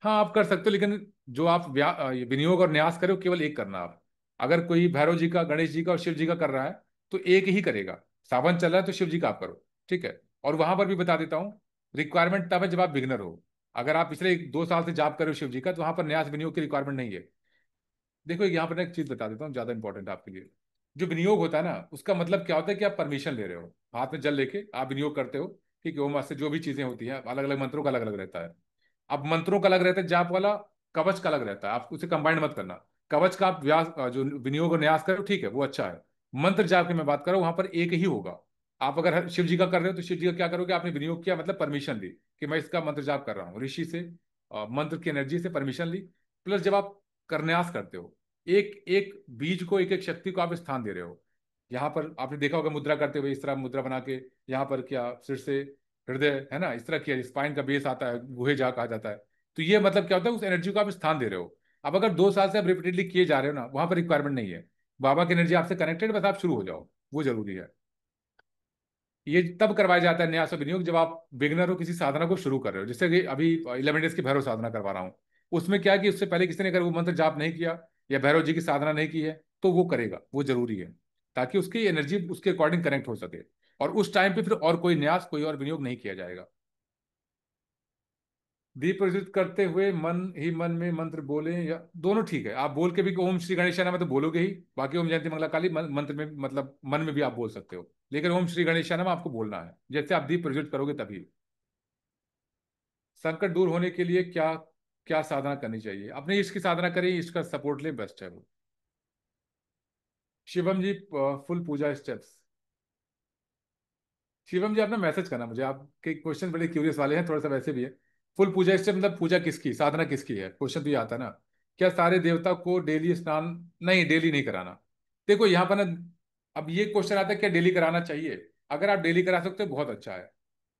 हाँ आप कर सकते हो, लेकिन जो आप ये विनियोग और न्यास करो, केवल एक करना आप। अगर कोई भैरव जी का, गणेश जी का और शिव जी का कर रहा है, तो एक ही करेगा। सावन चल रहा है तो शिव जी का आप करो। ठीक है। और वहां पर भी बता देता हूँ, रिक्वायरमेंट तब है जब आप बिगनर हो। अगर आप पिछले 2 साल से जाप कर रहे हो शिव जी का, तो वहां पर न्यास विनियोग की रिक्वायरमेंट नहीं है। देखो यहाँ पर ना एक चीज बता देता हूँ, ज्यादा इंपॉर्टेंट है आपके लिए। जो विनियोग होता है ना, उसका मतलब क्या होता है कि आप परमिशन ले रहे हो, हाथ में जल लेके आप विनियोग करते हो। ठीक है, ओम से जो भी चीजें होती हैं, अलग अलग मंत्रों का अलग अलग रहता है। अब मंत्रों का अलग रहता है जाप वाला, कवच का अलग रहता है, आप उसे कंबाइंड मत करना। कवच का आप व्यास जो विनियोग और न्यास करो, ठीक है, वो अच्छा है। मंत्र जाप की मैं बात कर रहा हूँ, वहां पर एक ही होगा। आप अगर शिव जी का कर रहे हो, तो शिव जी का क्या करोगे, आपने विनियोग किया मतलब परमिशन ली कि मैं इसका मंत्र जाप कर रहा हूँ, ऋषि से मंत्र की एनर्जी से परमिशन ली। प्लस जब आप करन्यास करते हो, एक एक बीज को, एक एक शक्ति को आप स्थान दे रहे हो। यहाँ पर आपने देखा होगा मुद्रा करते हुए, इस तरह मुद्रा बना के, यहाँ पर क्या सिर से हृदय है ना, इस तरह किया, स्पाइन का बेस आता है, गुहे जा कहा जाता है। तो ये मतलब क्या होता है, उस एनर्जी को आप स्थान दे रहे हो। अब अगर 2 साल से आप रिपीटेडली किए जा रहे हो ना, वहां पर रिक्वायरमेंट नहीं है। बाबा की एनर्जी आपसे कनेक्टेड, बस आप शुरू हो जाओ, वो जरूरी है। ये तब करवाया जाता है न्यास और विनियोग जब आप बिगनर हो, किसी साधना को शुरू कर रहे हो। जैसे कि अभी 11 डेज की भैरव साधना करवा रहा हूँ, उसमें क्या है कि उससे पहले किसी ने अगर वो मंत्र जाप नहीं किया या भैरव जी की साधना नहीं की है, तो वो करेगा, वो जरूरी है, ताकि उसकी एनर्जी उसके अकॉर्डिंग कनेक्ट हो सके। और उस टाइम पे फिर और कोई न्यास, कोई और विनियोग नहीं किया जाएगा। दीप प्रज्वलित करते हुए मन ही मन में मंत्र बोले, या दोनों ठीक है। आप बोल के भी ओम श्री गणेशाय नमः तो बोलोगे ही, बाकी ओम जयंती मंगला काली मंत्र में मतलब मन में भी आप बोल सकते हो, लेकिन ओम श्री गणेशाय नमः आपको बोलना है जैसे आप दीप प्रज्वलित करोगे तभी। संकट दूर होने के लिए क्या क्या साधना करनी चाहिए? अपने इष्ट की साधना करें, इष्ट का सपोर्ट ले, बेस्ट है वो। शिवम जी, फुल पूजा स्टेप्स। शिवम जी, आप ना मैसेज करना मुझे, आपके क्वेश्चन बड़े क्यूरियस वाले हैं, थोड़ा सा वैसे भी है। फुल पूजा स्टेप मतलब पूजा किसकी, साधना किसकी है, क्वेश्चन तो ये आता है ना। क्या सारे देवता को डेली स्नान? नहीं, डेली नहीं कराना। देखो यहाँ पर ना, अब ये क्वेश्चन आता है क्या डेली कराना चाहिए? अगर आप डेली करा सकते हो बहुत अच्छा है।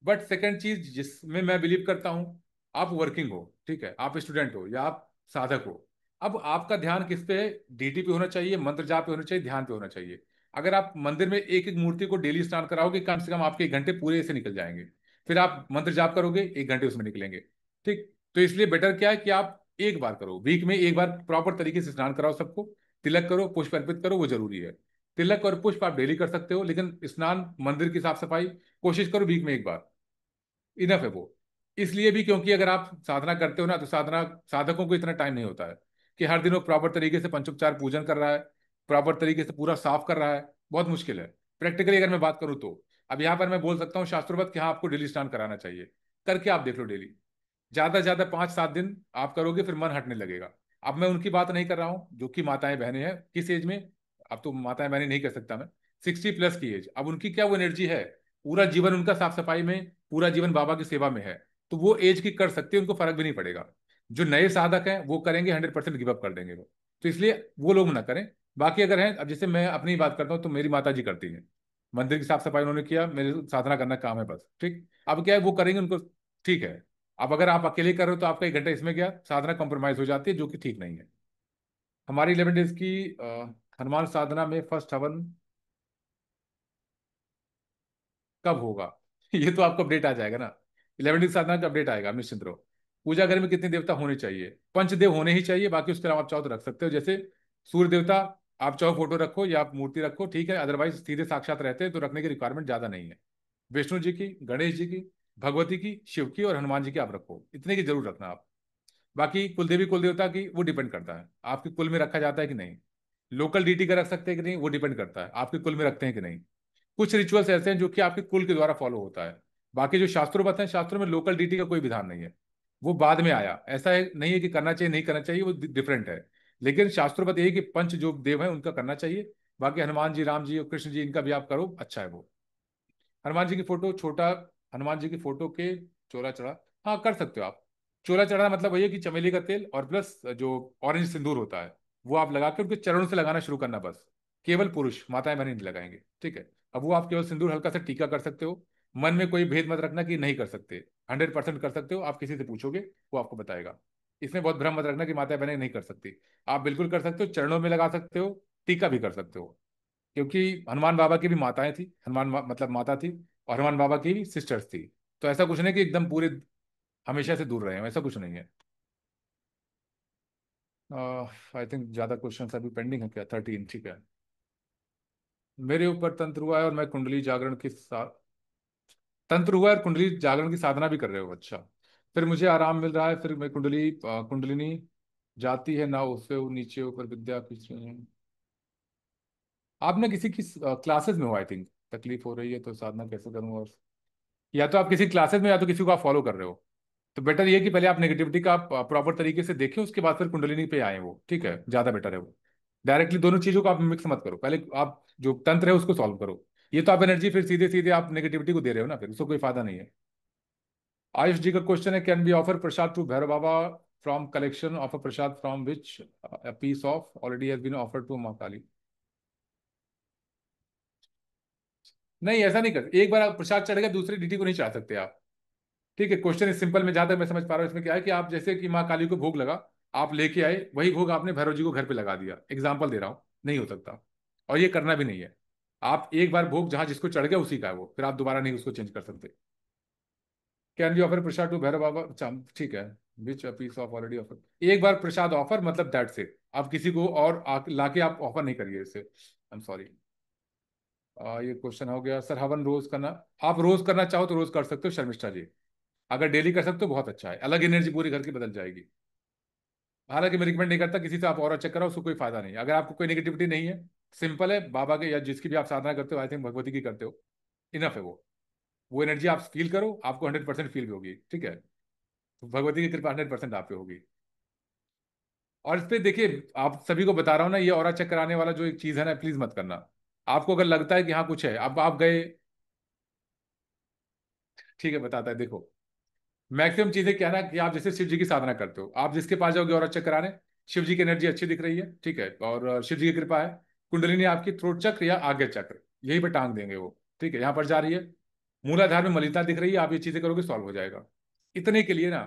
बट सेकंड चीज जिसमें मैं बिलीव करता हूँ, आप वर्किंग हो, ठीक है, आप स्टूडेंट हो या आप साधक हो, अब आपका ध्यान किस पे है? डीटी पे होना चाहिए, मंत्र जाप पे होना चाहिए, ध्यान पे होना चाहिए। अगर आप मंदिर में एक एक मूर्ति को डेली स्नान कराओगे, कम से कम आपके 1 घंटे पूरे से निकल जाएंगे। फिर आप मंत्र जाप करोगे, 1 घंटे उसमें निकलेंगे। ठीक, तो इसलिए बेटर क्या है कि आप एक बार करो, वीक में एक बार प्रॉपर तरीके से स्नान कराओ सबको। तिलक करो, पुष्प अर्पित करो, वो जरूरी है। तिलक और पुष्प आप डेली कर सकते हो, लेकिन स्नान, मंदिर की साफ सफाई कोशिश करो वीक में एक बार, इनफ है वो। इसलिए भी क्योंकि अगर आप साधना करते हो ना, तो साधना साधकों को इतना टाइम नहीं होता है कि हर दिन वो प्रॉपर तरीके से पंचोपचार पूजन कर रहा है, प्रॉपर तरीके से पूरा साफ कर रहा है। बहुत मुश्किल है प्रैक्टिकली अगर मैं बात करूँ तो। अब यहाँ पर मैं बोल सकता हूँ शास्त्रोवत कि हाँ आपको डेली स्नान कराना चाहिए, करके आप देख लो डेली। ज्यादा से ज्यादा 5-7 दिन आप करोगे, फिर मन हटने लगेगा। अब मैं उनकी बात नहीं कर रहा हूँ जो कि माताएं बहनें हैं, किस एज में, अब तो माताएं बहनें नहीं कर सकता मैं, 60+ की एज, अब उनकी क्या वो एनर्जी है, पूरा जीवन उनका साफ सफाई में, पूरा जीवन बाबा की सेवा में है, तो वो एज की कर सकते हैं, उनको फर्क भी नहीं पड़ेगा। जो नए साधक हैं वो करेंगे, 100% गिव अप कर देंगे वो। तो इसलिए वो लोग ना करें। बाकी अगर हैं, अब जैसे मैं अपनी बात करता हूँ, तो मेरी माता जी करती हैं, मंदिर की साफ सफाई उन्होंने किया, मेरे साधना करना काम है बस, ठीक। अब क्या है, वो करेंगे उनको, ठीक है। अब अगर आप अकेले कर रहे हो तो आपका 1 घंटा इसमें गया, साधना कॉम्प्रोमाइज हो जाती है, जो कि ठीक नहीं है। हमारी 11 डेज की हनुमान साधना में फर्स्ट हवन कब होगा? ये तो आपको अपडेट आ जाएगा ना, 11 डेज साधना का अपडेट आएगा, आप निश्चिंत रहो। पूजा घर में कितने देवता होने चाहिए? पंचदेव होने ही चाहिए, बाकी उसके अलावा आप चाहो तो रख सकते हो, जैसे सूर्य देवता, आप चाहो फोटो रखो या आप मूर्ति रखो, ठीक है, अदरवाइज सीधे साक्षात रहते हैं तो रखने की रिक्वायरमेंट ज्यादा नहीं है। विष्णु जी की, गणेश जी की, भगवती की, शिव की और हनुमान जी की आप रखो, इतने की जरूर रखना आप। बाकी कुलदेवी कुल देवता की वो डिपेंड करता है आपके कुल में रखा जाता है कि नहीं। लोकल डीटी का रख सकते हैं कि नहीं, वो डिपेंड करता है आपके कुल में रखते हैं कि नहीं। कुछ रिचुअल्स ऐसे हैं जो कि आपके कुल के द्वारा फॉलो होता है। बाकी जो शास्त्रों बताए, शास्त्रों में लोकल डीटी का कोई विधान नहीं है, वो बाद में आया, ऐसा है नहीं है कि करना चाहिए नहीं करना चाहिए, वो डिफरेंट है। लेकिन शास्त्रों बता यही कि पंच जो देव है उनका करना चाहिए। बाकी हनुमान जी, राम जी और कृष्ण जी, इनका भी आप करो, अच्छा है वो। हनुमान जी की फोटो छोटा, हनुमान जी की फोटो के चोला चढ़ा, हाँ कर सकते हो आप। चोला चढ़ाना मतलब वही है कि चमेली का तेल और प्लस जो ऑरेंज सिंदूर होता है, वो आप लगा के उनके चरणों से लगाना शुरू करना बस। केवल पुरुष, माताएं बहनें नहीं लगाएंगे, ठीक है। अब वो आप केवल सिंदूर हल्का सा टीका कर सकते हो। मन में कोई भेद मत रखना कि नहीं कर सकते, 100% कर सकते हो, आप किसी से पूछोगे वो आपको बताएगा। इसमें बहुत भ्रम मत रखना कि माताएं बहनें नहीं कर सकती, आप बिल्कुल कर सकते हो, चरणों में लगा सकते हो, टीका भी कर सकते हो। क्योंकि हनुमान बाबा की भी माताएं थी, मतलब माता थी, और हनुमान बाबा की भी सिस्टर्स थी। तो ऐसा कुछ नहीं कि एकदम पूरे हमेशा से दूर रहे हो, ऐसा कुछ नहीं है। आई थिंक ज्यादा क्वेश्चंस अभी पेंडिंग है क्या? 13, ठीक है। मेरे ऊपर तंत्र हुआ है और मैं कुंडली जागरण के साथ, तंत्र हुआ है और कुंडली जागरण की साधना भी कर रहे हो, अच्छा। फिर मुझे आराम मिल रहा है, फिर मैं कुंडलिनी जाती है ना, उससे वो नीचे ऊपर विद्या खींच रहे हैं। आपने किसी की क्लासेस में हो आई थिंक, तकलीफ हो रही है तो साधना कैसे करूँ? और या तो आप किसी क्लासेस में, या तो किसी को आप फॉलो कर रहे हो। तो बेटर ये कि पहले आप नेगेटिविटी का प्रॉपर तरीके से देखें, उसके बाद फिर कुंडलिनी पे आए वो, ठीक है, ज्यादा बेटर है वो। डायरेक्टली दोनों चीजों को आप मिक्स मत करो, पहले आप जो तंत्र है उसको सॉल्व करो। ये तो आप एनर्जी फिर सीधे सीधे आप नेगेटिविटी को दे रहे हो ना, फिर उसको कोई फायदा नहीं है। आयुष जी का क्वेश्चन है, can be offer prasad to Bhairav Baba from collection of a prasad from which piece of already has been offered to Maa Kali? नहीं, ऐसा नहीं कर, एक बार आप प्रसाद चढ़ गया, दूसरी डीटी को नहीं चढ़ा सकते आप। ठीक है, क्वेश्चन इस सिंपल में, जहां तक मैं समझ पा रहा हूँ इसमें क्या है कि आप जैसे कि माँ काली को भोग लगा, आप लेके आए, वही भोग आपने भैरव जी को घर पे लगा दिया, एग्जाम्पल दे रहा हूँ, नहीं हो सकता। और ये करना भी नहीं है। आप एक बार भोग जहां जिसको चढ़ गया उसी का है वो, फिर आप दोबारा नहीं उसको चेंज कर सकते। Can be offer prasad to Bhairav Baba, अच्छा, ठीक है। Which piece of already offer, एक बार प्रसाद ऑफर मतलब दैट्स इट। आप किसी को और लाके आप ऑफर नहीं करिए इसे। I am sorry. ये क्वेश्चन हो गया सर, हवन रोज करना। आप रोज करना चाहो तो रोज कर सकते हो शर्मिष्ठा जी। अगर डेली कर सकते हो बहुत अच्छा है, अलग एनर्जी पूरी घर की बदल जाएगी। हालांकि मैं रिकमेंड नहीं करता किसी से आप और चेक कराओ, उसको कोई फायदा नहीं है। अगर आपको कोई नेगेटिविटी नहीं है, सिंपल है, बाबा के या जिसकी भी आप साधना करते हो, आई थिंक भगवती की करते हो, इनफ है वो एनर्जी आप फील करो, आपको 100% फील भी होगी, ठीक है। तो भगवती की कृपा 100% आप पे होगी। और इस पे देखिए, आप सभी को बता रहा हूँ ना, ये ऑरा चेक कराने वाला जो एक चीज है ना, प्लीज मत करना। आपको अगर लगता है कि हाँ कुछ है, अब आप गए, ठीक है बताता है, देखो मैक्सिमम चीजें क्या है ना, कि आप जैसे शिव जी की साधना करते हो, आप जिसके पास जाओगे और अच्छा कराने, शिव जी की एनर्जी अच्छी दिख रही है, ठीक है, और शिव जी की कृपा है, कुंडलिनी आपकी थ्रोट चक्र या आगे चक्र यही पे टांग देंगे वो, ठीक है, यहाँ पर जा रही है, मूलाधार में मलिनता दिख रही है, आप ये चीजें करोगे सॉल्व हो जाएगा, इतने के लिए ना।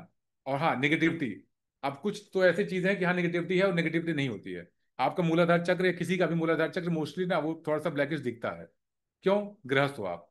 और हाँ नेगेटिविटी, अब कुछ तो ऐसी चीजें हैं कि हाँ नेगेटिविटी है और नेगेटिविटी नहीं होती है। आपका मूलाधार चक्र या किसी का भी मूलाधार चक्र मोस्टली ना वो थोड़ा सा ब्लैकिश दिखता है। क्यों? गृहस्थ हो आप,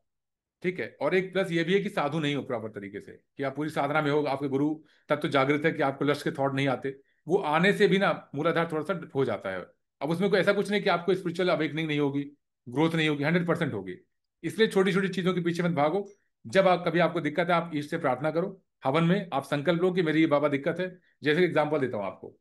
ठीक है। और एक प्लस ये भी है कि साधु नहीं हो प्रॉपर तरीके से, कि आप पूरी साधना में हो, आपके गुरु तब तो जागृत है कि आपको लक्ष्य के थॉट नहीं आते, वो आने से भी ना मूलाधार थोड़ा सा हो जाता है। अब उसमें कोई ऐसा कुछ नहीं कि आपको स्पिरिचुअल अवेकनिंग नहीं होगी, ग्रोथ नहीं होगी, 100% होगी। इसलिए छोटी छोटी चीजों के पीछे मत भागो। जब आप कभी आपको दिक्कत है, आप ईश्वर से प्रार्थना करो, हवन में आप संकल्प लो कि मेरी ये बाबा दिक्कत है। जैसे एग्जाम्पल देता हूँ आपको,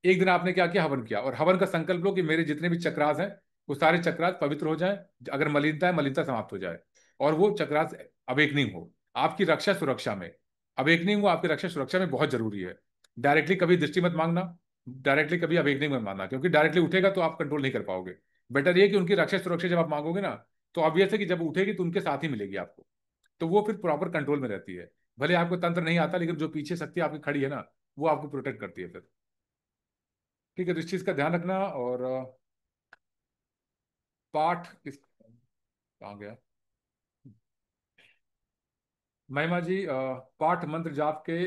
एक दिन आपने क्या किया, हवन किया, और हवन का संकल्प लो कि मेरे जितने भी चक्रास हैं वो सारे चक्रास पवित्र हो जाएं, अगर मलिनता है मलिनता समाप्त हो जाए, और वो चक्रास अवेकनिंग हो आपकी रक्षा सुरक्षा में। अवेकनिंग हो आपकी रक्षा सुरक्षा में बहुत जरूरी है। डायरेक्टली कभी दृष्टि मत मांगना, डायरेक्टली कभी अवेकनिंग मत मांगना, क्योंकि डायरेक्टली उठेगा तो आप कंट्रोल नहीं कर पाओगे। बेटर ये कि उनकी रक्षा सुरक्षा जब आप मांगोगे ना, तो ऑब्वियस है कि जब उठेगी तो उनके साथ ही मिलेगी आपको, तो वो फिर प्रॉपर कंट्रोल में रहती है। भले आपको तंत्र नहीं आता, लेकिन जो पीछे शक्ति आपकी खड़ी है ना, वो आपको प्रोटेक्ट करती है फिर। ठीक है, तो इस चीज का ध्यान रखना। और पाठ किस कहाँ गया, महिमा जी, पाठ मंत्र जाप के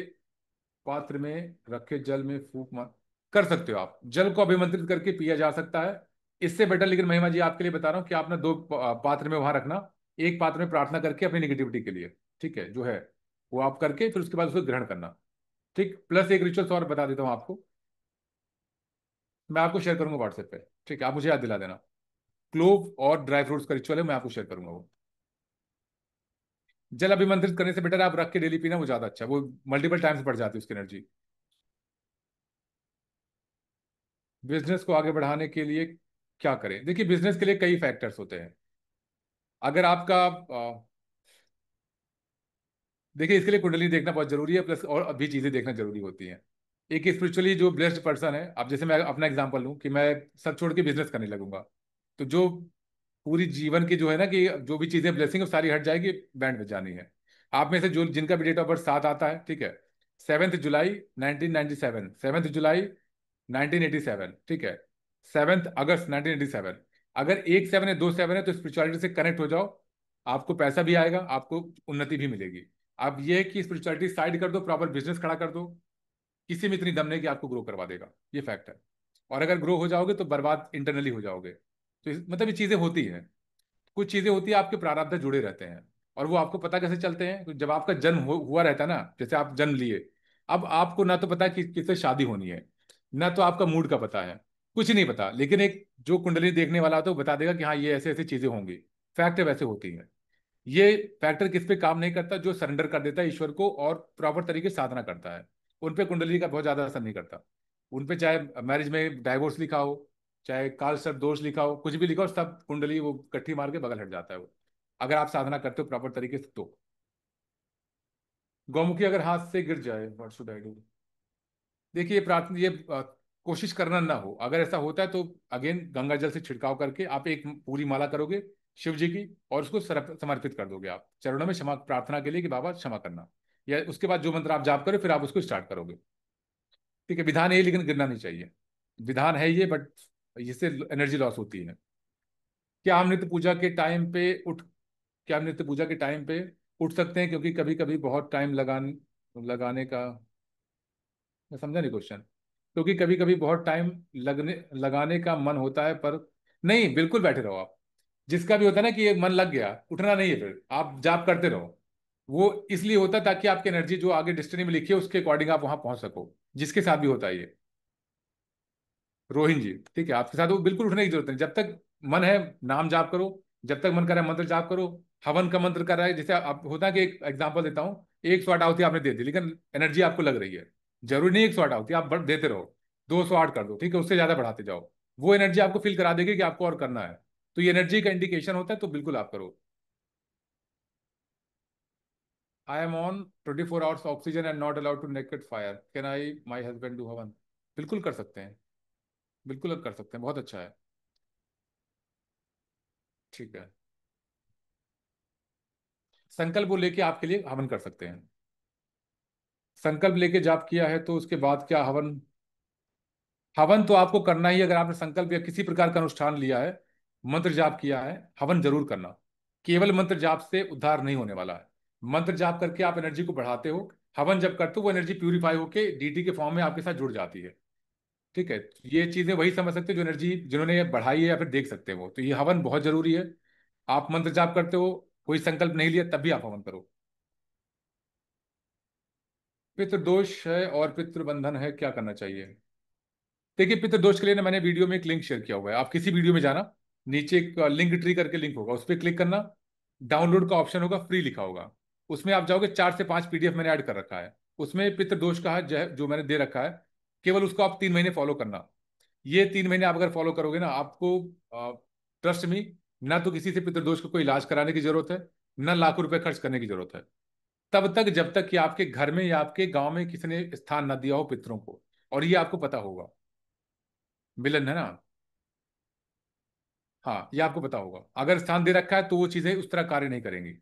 पात्र में रखे जल में फूंक मार कर सकते हो आप, जल को अभिमंत्रित करके पिया जा सकता है, इससे बेटर। लेकिन महिमा जी आपके लिए बता रहा हूँ कि आप ना दो पात्र में वहां रखना, एक पात्र में प्रार्थना करके अपनी निगेटिविटी के लिए, ठीक है, जो है वो आप करके फिर उसके बाद उसको ग्रहण करना। ठीक, प्लस एक रिचुअल्स और बता देता हूँ आपको, मैं आपको शेयर करूंगा व्हाट्सएप पे, ठीक है, आप मुझे याद दिला देना। क्लोव और ड्राई फ्रूट्स का रिचुअल है, मैं आपको शेयर करूंगा वो। जल अभिमंत्रित करने से बेटर आप रख के डेली पीना, वो ज्यादा अच्छा है, वो मल्टीपल टाइम्स बढ़ जाती है उसकी एनर्जी। बिजनेस को आगे बढ़ाने के लिए क्या करें? देखिए बिजनेस के लिए कई फैक्टर्स होते हैं। अगर आपका देखिए इसके लिए कुंडली देखना बहुत जरूरी है, प्लस और भी चीजें देखना जरूरी होती हैं। एक स्पिरिचुअली जो ब्लेस्ड पर्सन है, अब जैसे मैं अपना एग्जांपल लूं कि मैं सब छोड़ के बिजनेस करने लगूंगा, तो जो पूरी जीवन की जो है ना, कि जो भी चीजें ब्लेसिंग है सारी हट जाएगी, बैंड बज जानी है। आप में से जो जिनका भी डेट ऑफ बर्थ साथ आता है, ठीक है, 7 जुलाई 1997, 7 जुलाई 1987, ठीक है, 7 अगस्त 1987, अगर एक सेवन है दो सेवन है तो स्पिरिचुअलिटी से कनेक्ट हो जाओ, आपको पैसा भी आएगा, आपको उन्नति भी मिलेगी। अब ये है कि स्पिरिचुअलिटी साइड कर दो, प्रॉपर बिजनेस खड़ा कर दो, किसी में इतनी दम नहीं कि आपको ग्रो करवा देगा, ये फैक्ट है। और अगर ग्रो हो जाओगे तो बर्बाद इंटरनली हो जाओगे। तो मतलब ये चीजें होती हैं, कुछ चीजें होती है आपके प्रारब्ध से जुड़े रहते हैं, और वो आपको पता कैसे चलते हैं? तो जब आपका जन्म हुआ रहता है ना, जैसे आप जन्म लिए, अब आपको ना तो पता है कि किससे शादी होनी है, ना तो आपका मूड का पता है, कुछ नहीं पता, लेकिन एक जो कुंडली देखने वाला होता है वो बता देगा कि हाँ ये ऐसे ऐसी चीजें होंगी। फैक्ट है, वैसे होती हैं। ये फैक्टर किस पे काम नहीं करता? जो सरेंडर कर देता है ईश्वर को और प्रॉपर तरीके से साधना करता है, उन पे कुंडली का बहुत ज्यादा असर नहीं करता। उन पे चाहे मैरिज में डाइवोर्स लिखा हो, चाहे काल सर्प दोष लिखा हो, कुछ भी लिखा हो, सब कुंडली वो कट्ठी मार के बगल हट जाता है वो, अगर आप साधना करते हो प्रॉपर तरीके से तो। गौमुखी अगर हाथ से गिर जाए, व्हाट शुड आई डू? देखिए ये प्रार्थना, ये कोशिश करना ना हो, अगर ऐसा होता है तो अगेन गंगा जल से छिड़काव करके आप एक पूरी माला करोगे शिव जी की, और उसको समर्पित कर दोगे आप चरणों में, क्षमा प्रार्थना के लिए कि बाबा क्षमा करना। या उसके बाद जो मंत्र आप जाप करो फिर आप उसको स्टार्ट करोगे। ठीक है, विधान है लेकिन गिरना नहीं चाहिए, विधान है ये, बट इससे एनर्जी लॉस होती है। क्या हम नित्य पूजा के टाइम पे उठ क्या हम नित्य पूजा के टाइम पे उठ सकते हैं? क्योंकि कभी कभी बहुत टाइम लगाने का, मैं समझा नहीं क्वेश्चन। क्योंकि कभी कभी बहुत टाइम लगने लगाने का मन होता है, पर नहीं, बिल्कुल बैठे रहो आप। जिसका भी होता है ना कि ये मन लग गया, उठना नहीं है, फिर आप जाप करते रहो। वो इसलिए होता है ताकि आपकी एनर्जी जो आगे डेस्टिनी में लिखी है उसके अकॉर्डिंग आप वहां पहुंच सको, जिसके साथ भी होता है ये। रोहिन जी, ठीक है, आपके साथ वो बिल्कुल उठने की जरूरत नहीं, जब तक मन है नाम जाप करो, जब तक मन कर रहा है मंत्र जाप करो। हवन का मंत्र कर रहा है, जैसे आप होता है कि एक एग्जांपल देता हूँ, 108 आहुति आपने दे दी, लेकिन एनर्जी आपको लग रही है, जरूरी नहीं 108 आहुति आप देते रहो, 208 कर दो, ठीक है, उससे ज्यादा बढ़ाते जाओ, वो एनर्जी आपको फील करा देगी कि आपको और करना है। तो ये एनर्जी का इंडिकेशन होता है, तो बिल्कुल आप करो। I am on 24 hours oxygen and not allowed to naked fire, can I my husband do havan? बिल्कुल कर सकते हैं, बिल्कुल कर सकते हैं, बहुत अच्छा है। ठीक है, संकल्प वो लेके आपके लिए हवन कर सकते हैं। संकल्प लेके जाप किया है तो उसके बाद क्या हवन? हवन तो आपको करना ही, अगर आपने संकल्प या किसी प्रकार का अनुष्ठान लिया है, मंत्र जाप किया है, हवन जरूर करना। केवल मंत्र जाप से उद्धार नहीं होने वाला है। मंत्र जाप करके आप एनर्जी को बढ़ाते हो, हवन जब करते हो वो एनर्जी प्यूरिफाई होके डीटी के फॉर्म में आपके साथ जुड़ जाती है। ठीक है, ये चीजें वही समझ सकते हैं जो एनर्जी जिन्होंने ये बढ़ाई है या फिर देख सकते हैं वो, तो ये हवन बहुत जरूरी है। आप मंत्र जाप करते हो, कोई संकल्प नहीं लिया, तब भी आप हवन करो। पितृदोष है और पितृबंधन है, क्या करना चाहिए? देखिए, पितृदोष के लिए ना मैंने वीडियो में एक लिंक शेयर किया हुआ है, आप किसी वीडियो में जाना, नीचे एक लिंक ट्री करके लिंक होगा, उस पर क्लिक करना, डाउनलोड का ऑप्शन होगा, फ्री लिखा होगा, उसमें आप जाओगे, 4 से 5 पीडीएफ मैंने ऐड कर रखा है, उसमें पितृदोष का है जो मैंने दे रखा है, केवल उसको आप 3 महीने फॉलो करना। ये 3 महीने आप अगर फॉलो करोगे ना, आपको ट्रस्ट मी, ना तो किसी से पितृदोष का कोई इलाज कराने की जरूरत है, ना लाखों रुपए खर्च करने की जरूरत है, तब तक जब तक कि आपके घर में या आपके गांव में किसी ने स्थान ना दिया हो पितरों को, और ये आपको पता होगा। मिलन है ना? हाँ, ये आपको पता होगा, अगर स्थान दे रखा है तो वो चीजें उस तरह कार्य नहीं करेंगी,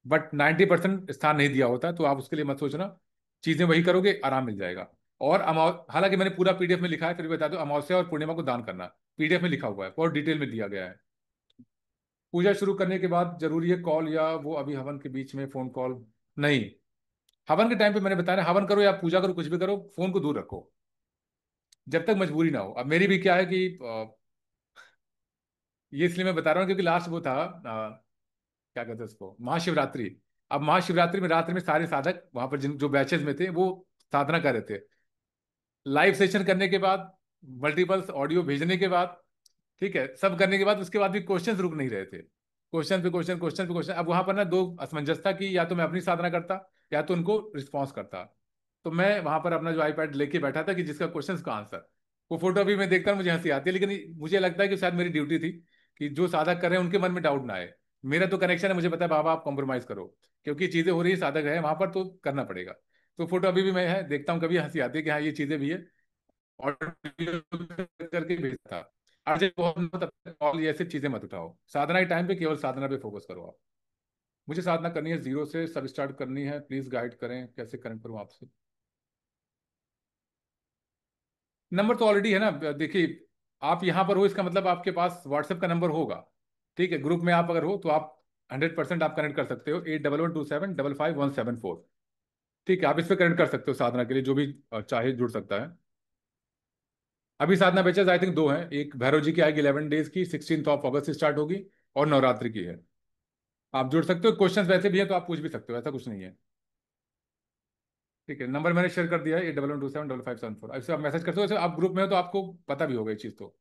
बट 90% स्थान नहीं दिया होता, तो आप उसके लिए मत सोचना, चीजें वही करोगे, आराम मिल जाएगा। और हालांकि मैंने पूरा पीडीएफ में लिखा है, फिर भी बता दो, अमावस्या और पूर्णिमा को दान करना, पीडीएफ में लिखा हुआ है, बहुत डिटेल में दिया गया है। पूजा शुरू करने के बाद जरूरी है कॉल, या वो अभी हवन के बीच में फोन कॉल? नहीं, हवन के टाइम पे मैंने बताया ना, हवन करो या पूजा करो, कुछ भी करो, फोन को दूर रखो, जब तक मजबूरी ना हो। अब मेरी भी क्या है कि ये इसलिए मैं बता रहा हूँ क्योंकि लास्ट वो था, क्या कहते हैं उसको, महाशिवरात्रि। अब महाशिवरात्रि में रात्रि में सारे साधक वहां पर जिन जो बैचेज में थे वो साधना कर रहे थे, लाइव सेशन करने के बाद, मल्टीपल्स ऑडियो भेजने के बाद, ठीक है, सब करने के बाद, उसके बाद भी क्वेश्चन रुक नहीं रहे थे, क्वेश्चन पे क्वेश्चन, क्वेश्चन पे क्वेश्चन। अब वहां पर ना दो असमंजस था कि या तो मैं अपनी साधना करता या तो उनको रिस्पॉन्स करता। तो मैं वहां पर अपना जो आईपैड लेके बैठा था कि जिसका क्वेश्चन का आंसर, वो फोटो अभी मैं देखता हूँ मुझे हंसी आती है, लेकिन मुझे लगता है कि शायद मेरी ड्यूटी थी कि जो साधक कर रहे हैं उनके मन में डाउट ना आए। मेरा तो कनेक्शन है, मुझे पता है बाबा आप कॉम्प्रोमाइज करो, क्योंकि चीजें हो रही है, साधक है वहां पर तो करना पड़ेगा। तो फोटो अभी भी मैं है देखता हूँ, कभी हंसी आती है कि हाँ ये चीजें भी है, और करके भेजता था। अर्जेंट बहुत ना हो, तब तक कॉल ये ऐसी चीजें मत उठाओ, साधना के टाइम पे केवल साधना पे फोकस करो आप। मुझे साधना करनी है, जीरो से सब स्टार्ट करनी है, प्लीज गाइड करें कैसे कनेक्ट करूँ आपसे? नंबर तो ऑलरेडी है ना, देखिए, आप यहाँ पर हो इसका मतलब आपके पास व्हाट्सएप का नंबर होगा, ठीक है, ग्रुप में आप अगर हो तो आप 100% आप कनेक्ट कर सकते हो, 8112755174। ठीक है, आप इस पर कनेक्ट कर सकते हो साधना के लिए, जो भी चाहे जुड़ सकता है। अभी साधना बैचेस आई थिंक दो हैं, एक भैरव जी की आएगी 11 डेज की, 16 अगस्त से स्टार्ट होगी, और नवरात्रि की है। आप जुड़ सकते हो, क्वेश्चंस वैसे भी है तो आप पूछ भी सकते हो, ऐसा कुछ नहीं है। ठीक है, नंबर मैंने शेयर कर दिया है, 8112755574, ऐसे आप मैसेज करते हो, ऐसे आप ग्रुप में हो तो आपको पता भी होगा ये चीज़ तो।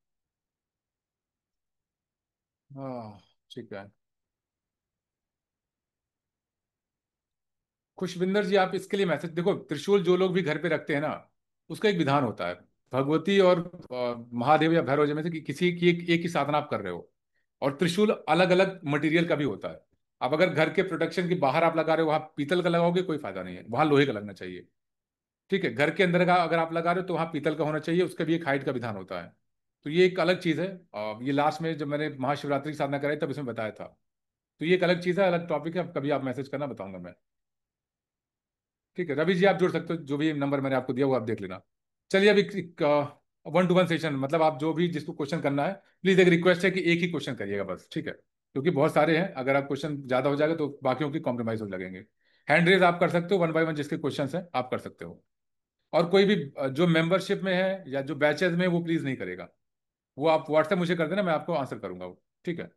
हाँ, ठीक है। खुशविंदर जी, आप इसके लिए मैसेज देखो, त्रिशूल जो लोग भी घर पे रखते हैं ना, उसका एक विधान होता है, भगवती और महादेव या भैरव जी में से किसी की एक ही साधना आप कर रहे हो, और त्रिशूल अलग अलग मटेरियल का भी होता है। अब अगर घर के प्रोटेक्शन के बाहर आप लगा रहे हो, वहां पीतल का लगाओगे कोई फायदा नहीं है, वहां लोहे का लगना चाहिए। ठीक है, घर के अंदर का अगर आप लगा रहे हो तो वहां पीतल का होना चाहिए, उसका भी एक हाइट का विधान होता है। तो ये एक अलग चीज है, ये लास्ट में जब मैंने महाशिवरात्रि की साधना कराई तब इसमें बताया था। तो ये एक अलग चीज है, अलग टॉपिक है, अब कभी आप मैसेज करना, बताऊंगा मैं। ठीक है, रवि जी आप जुड़ सकते हो, जो भी नंबर मैंने आपको दिया वो आप देख लेना। चलिए, अभी 1 to 1 सेशन, मतलब आप जो भी जिसको क्वेश्चन करना है, प्लीज एक रिक्वेस्ट है कि एक ही क्वेश्चन करिएगा बस, ठीक है, क्योंकि बहुत सारे हैं, अगर आप क्वेश्चन ज्यादा हो जाएगा तो बाकियों की कॉम्प्रोमाइज हो लगेंगे। हैंड रेज आप कर सकते हो, 1 by 1 जिसके क्वेश्चन हैं आप कर सकते हो। और कोई भी जो मेंबरशिप में है या जो बैचेज में है, वो प्लीज नहीं करेगा, वो आप व्हाट्सएप मुझे कर देना, मैं आपको आंसर करूंगा वो। ठीक है,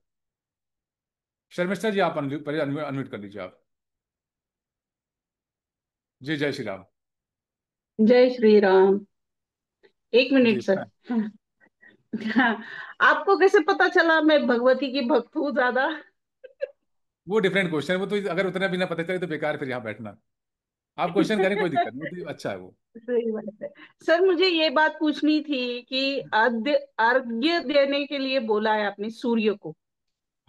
शर्मिष्ठा जी आप अनम्यूट कर लीजिए आप। जी, जय श्री राम। जय श्री राम। एक जी, मिनट सर। हाँ। हाँ, आपको कैसे पता चला मैं भगवती की भक्त हूँ ज्यादा? वो डिफरेंट क्वेश्चन है, वो तो अगर उतना भी ना पता चले तो बेकार फिर यहाँ बैठना। आप क्वेश्चन करें, कोई दिक्कत नहीं, वो तो अच्छा है वो। सही बात है। सर मुझे ये बात पूछनी थी कि अर्घ्य अर्घ्य देने के लिए बोला है आपने सूर्य को,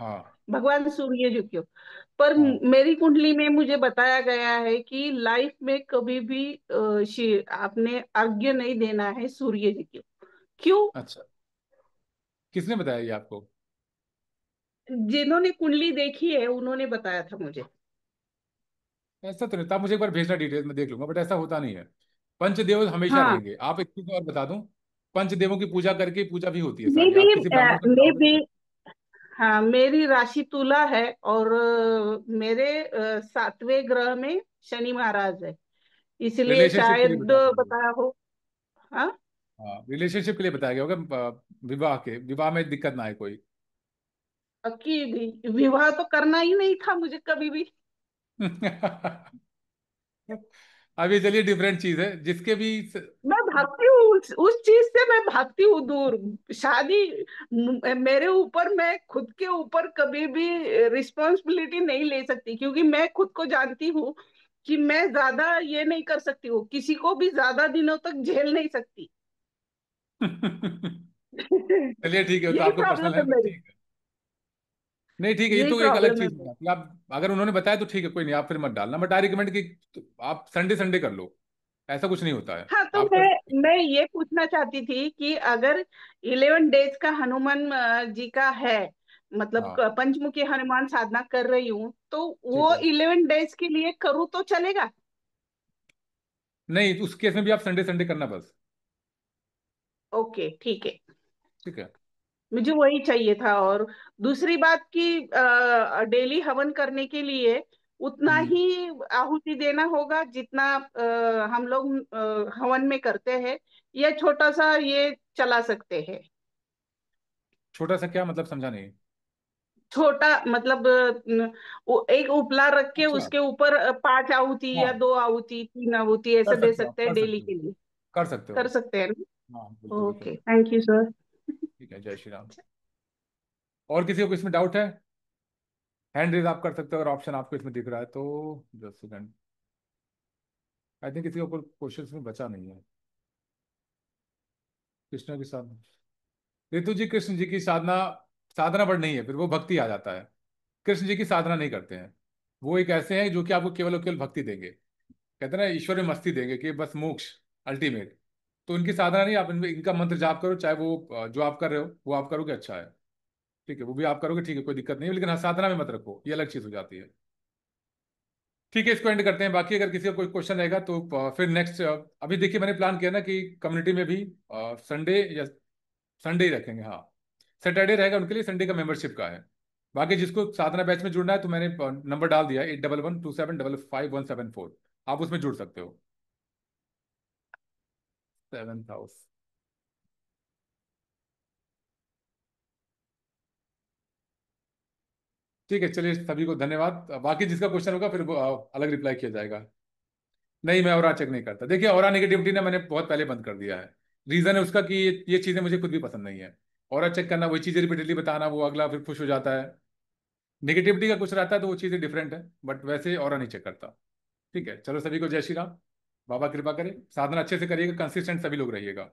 हाँ। भगवान सूर्य जी को। पर हाँ। मेरी कुंडली में मुझे बताया गया है कि लाइफ में कभी भी आपने अर्घ्य नहीं देना है सूर्य जी को। क्यों? अच्छा, किसने बताया ये आपको? जिन्होंने कुंडली देखी है उन्होंने बताया था मुझे। ऐसा तो नहीं था, मुझे एक बार भेजना डिटेल में देख लूंगा, बट ऐसा होता नहीं है। पंचदेव हमेशा हाँ, रहेंगे। आप एक चीज और बता दूं, पंचदेवों की पूजा करके पूजा भी होती है मे सारी, भी आप किसी ब्राह्मण को मे बुलाओगे तो भी कर। हाँ, मेरी राशि तुला है और मेरे 7वें ग्रह में शनि महाराज है, इसलिए रिलेशनशिप के लिए शायद बताया गया होगा। बताया हो। हाँ, हाँ, रिलेशनशिप के लिए बताया गया होगा, विवाह के, विवाह में दिक्कत ना आए कोई। कि विवाह तो करना ही नहीं था मुझे कभी भी। अब ये चलिए डिफरेंट चीज है, जिसके भी मैं भागती हूँ उस चीज से, मैं भागती हूँ दूर। शादी मेरे ऊपर, मैं खुद के ऊपर कभी भी रिस्पॉन्सिबिलिटी नहीं ले सकती, क्योंकि मैं खुद को जानती हूँ कि मैं ज्यादा ये नहीं कर सकती हूँ, किसी को भी ज्यादा दिनों तक झेल नहीं सकती। चलिए ठीक है, वो तो यही आपको पर्सनल प्रॉब्लम है, है बट मेरी। ठीक है। नहीं ठीक है, ये यही तो एक अलग प्रॉब्लम है चीज हो मेरी। जाती है। आप अगर उन्होंने बताया तो ठीक है, कोई नहीं, आप फिर मत डालना, बट आई रिकमेंड कि आप संडे संडे कर लो। ऐसा कुछ नहीं होता है, हाँ, तो आप कर सकते मैं ये पूछना चाहती थी कि अगर 11 डेज का हनुमान जी का है, हैं। मतलब हाँ, पंचमुखी हनुमान साधना कर रही हूँ, तो ठीक वो है। 11 डेज के लिए करूँ तो चलेगा? नहीं, उस केस में भी आप संडे संडे करना बस। ओके, ठीक है। ठीक है। मुझे वही चाहिए था। और दूसरी बात कि डेली हवन करने के लिए उतना हम्म। ही आहुति देना होगा जितना हम लोग हवन में करते हैं, या छोटा सा ये चला सकते हैं? छोटा सा क्या मतलब, समझा नहीं। छोटा मतलब एक उपला रख के अच्छा। उसके ऊपर 5 आहुति या हाँ, 2 आहुति 3 आहुति कर ऐसे दे सकते हो, आप सकते हैं कर डेली सकते हो, के लिए। कर सकते कर हो। सकते हैं ना? हाँ बिल्कुल बिल्कुल। Okay, thank you sir. ठीक है, जय श्री राम। और किसी को इसमें डाउट है? हैंड रेज आप कर सकते हो अगर ऑप्शन आपको इसमें दिख रहा है तो। Just second. आई थिंक किसी का कोई क्वेश्चन में बचा नहीं है। कृष्ण के साथ रितु जी, कृष्ण जी की साधना, साधना वर्ड नहीं है, फिर वो भक्ति आ जाता है। कृष्ण जी की साधना नहीं करते हैं। वो एक ऐसे हैं जो कि आपको केवल और केवल भक्ति देंगे। कहते हैं ना, ईश्वर में मस्ती देंगे कि बस मोक्ष अल्टीमेट। तो इनकी साधना नहीं, आप इनका मंत्र जाप करो, चाहे वो जो आप कर रहे हो वो आप करोगे, अच्छा है। ठीक है, वो भी आप करोगे, ठीक है, कोई दिक्कत नहीं है, लेकिन हाँ, साधना में मत रखो, ये अलग चीज हो जाती है। ठीक है, इसको एंड करते हैं। बाकी अगर किसी का कोई क्वेश्चन रहेगा तो फिर नेक्स्ट, अभी देखिए मैंने प्लान किया ना कि कम्युनिटी में भी संडे या संडे ही रखेंगे, हाँ। सैटरडे रहेगा उनके लिए, संडे का मेंबरशिप का है। बाकी जिसको साधना बैच में जुड़ना है तो मैंने नंबर डाल दिया, 8112755574। आप उसमें जुड़ सकते हो। 7,000। ठीक है, चलिए, सभी को धन्यवाद। बाकी जिसका क्वेश्चन होगा फिर वो, अलग रिप्लाई किया जाएगा। नहीं, मैं ऑरा चेक नहीं करता। देखिए, ऑरा नेगेटिविटी ना मैंने बहुत पहले बंद कर दिया है। रीजन है उसका कि ये चीजें मुझे खुद भी पसंद नहीं है। ऑरा चेक करना, वही चीजें रिपीटेडली बताना, वो अगला फिर खुश हो जाता है। नेगेटिविटी का कुछ रहता है तो वो चीजें डिफरेंट है, बट वैसे ऑरा नहीं चेक करता। ठीक है, चलो, सभी को जय श्री राम। बाबा कृपा करे, साधना अच्छे से करिएगा, कंसिस्टेंट सभी लोग रहिएगा।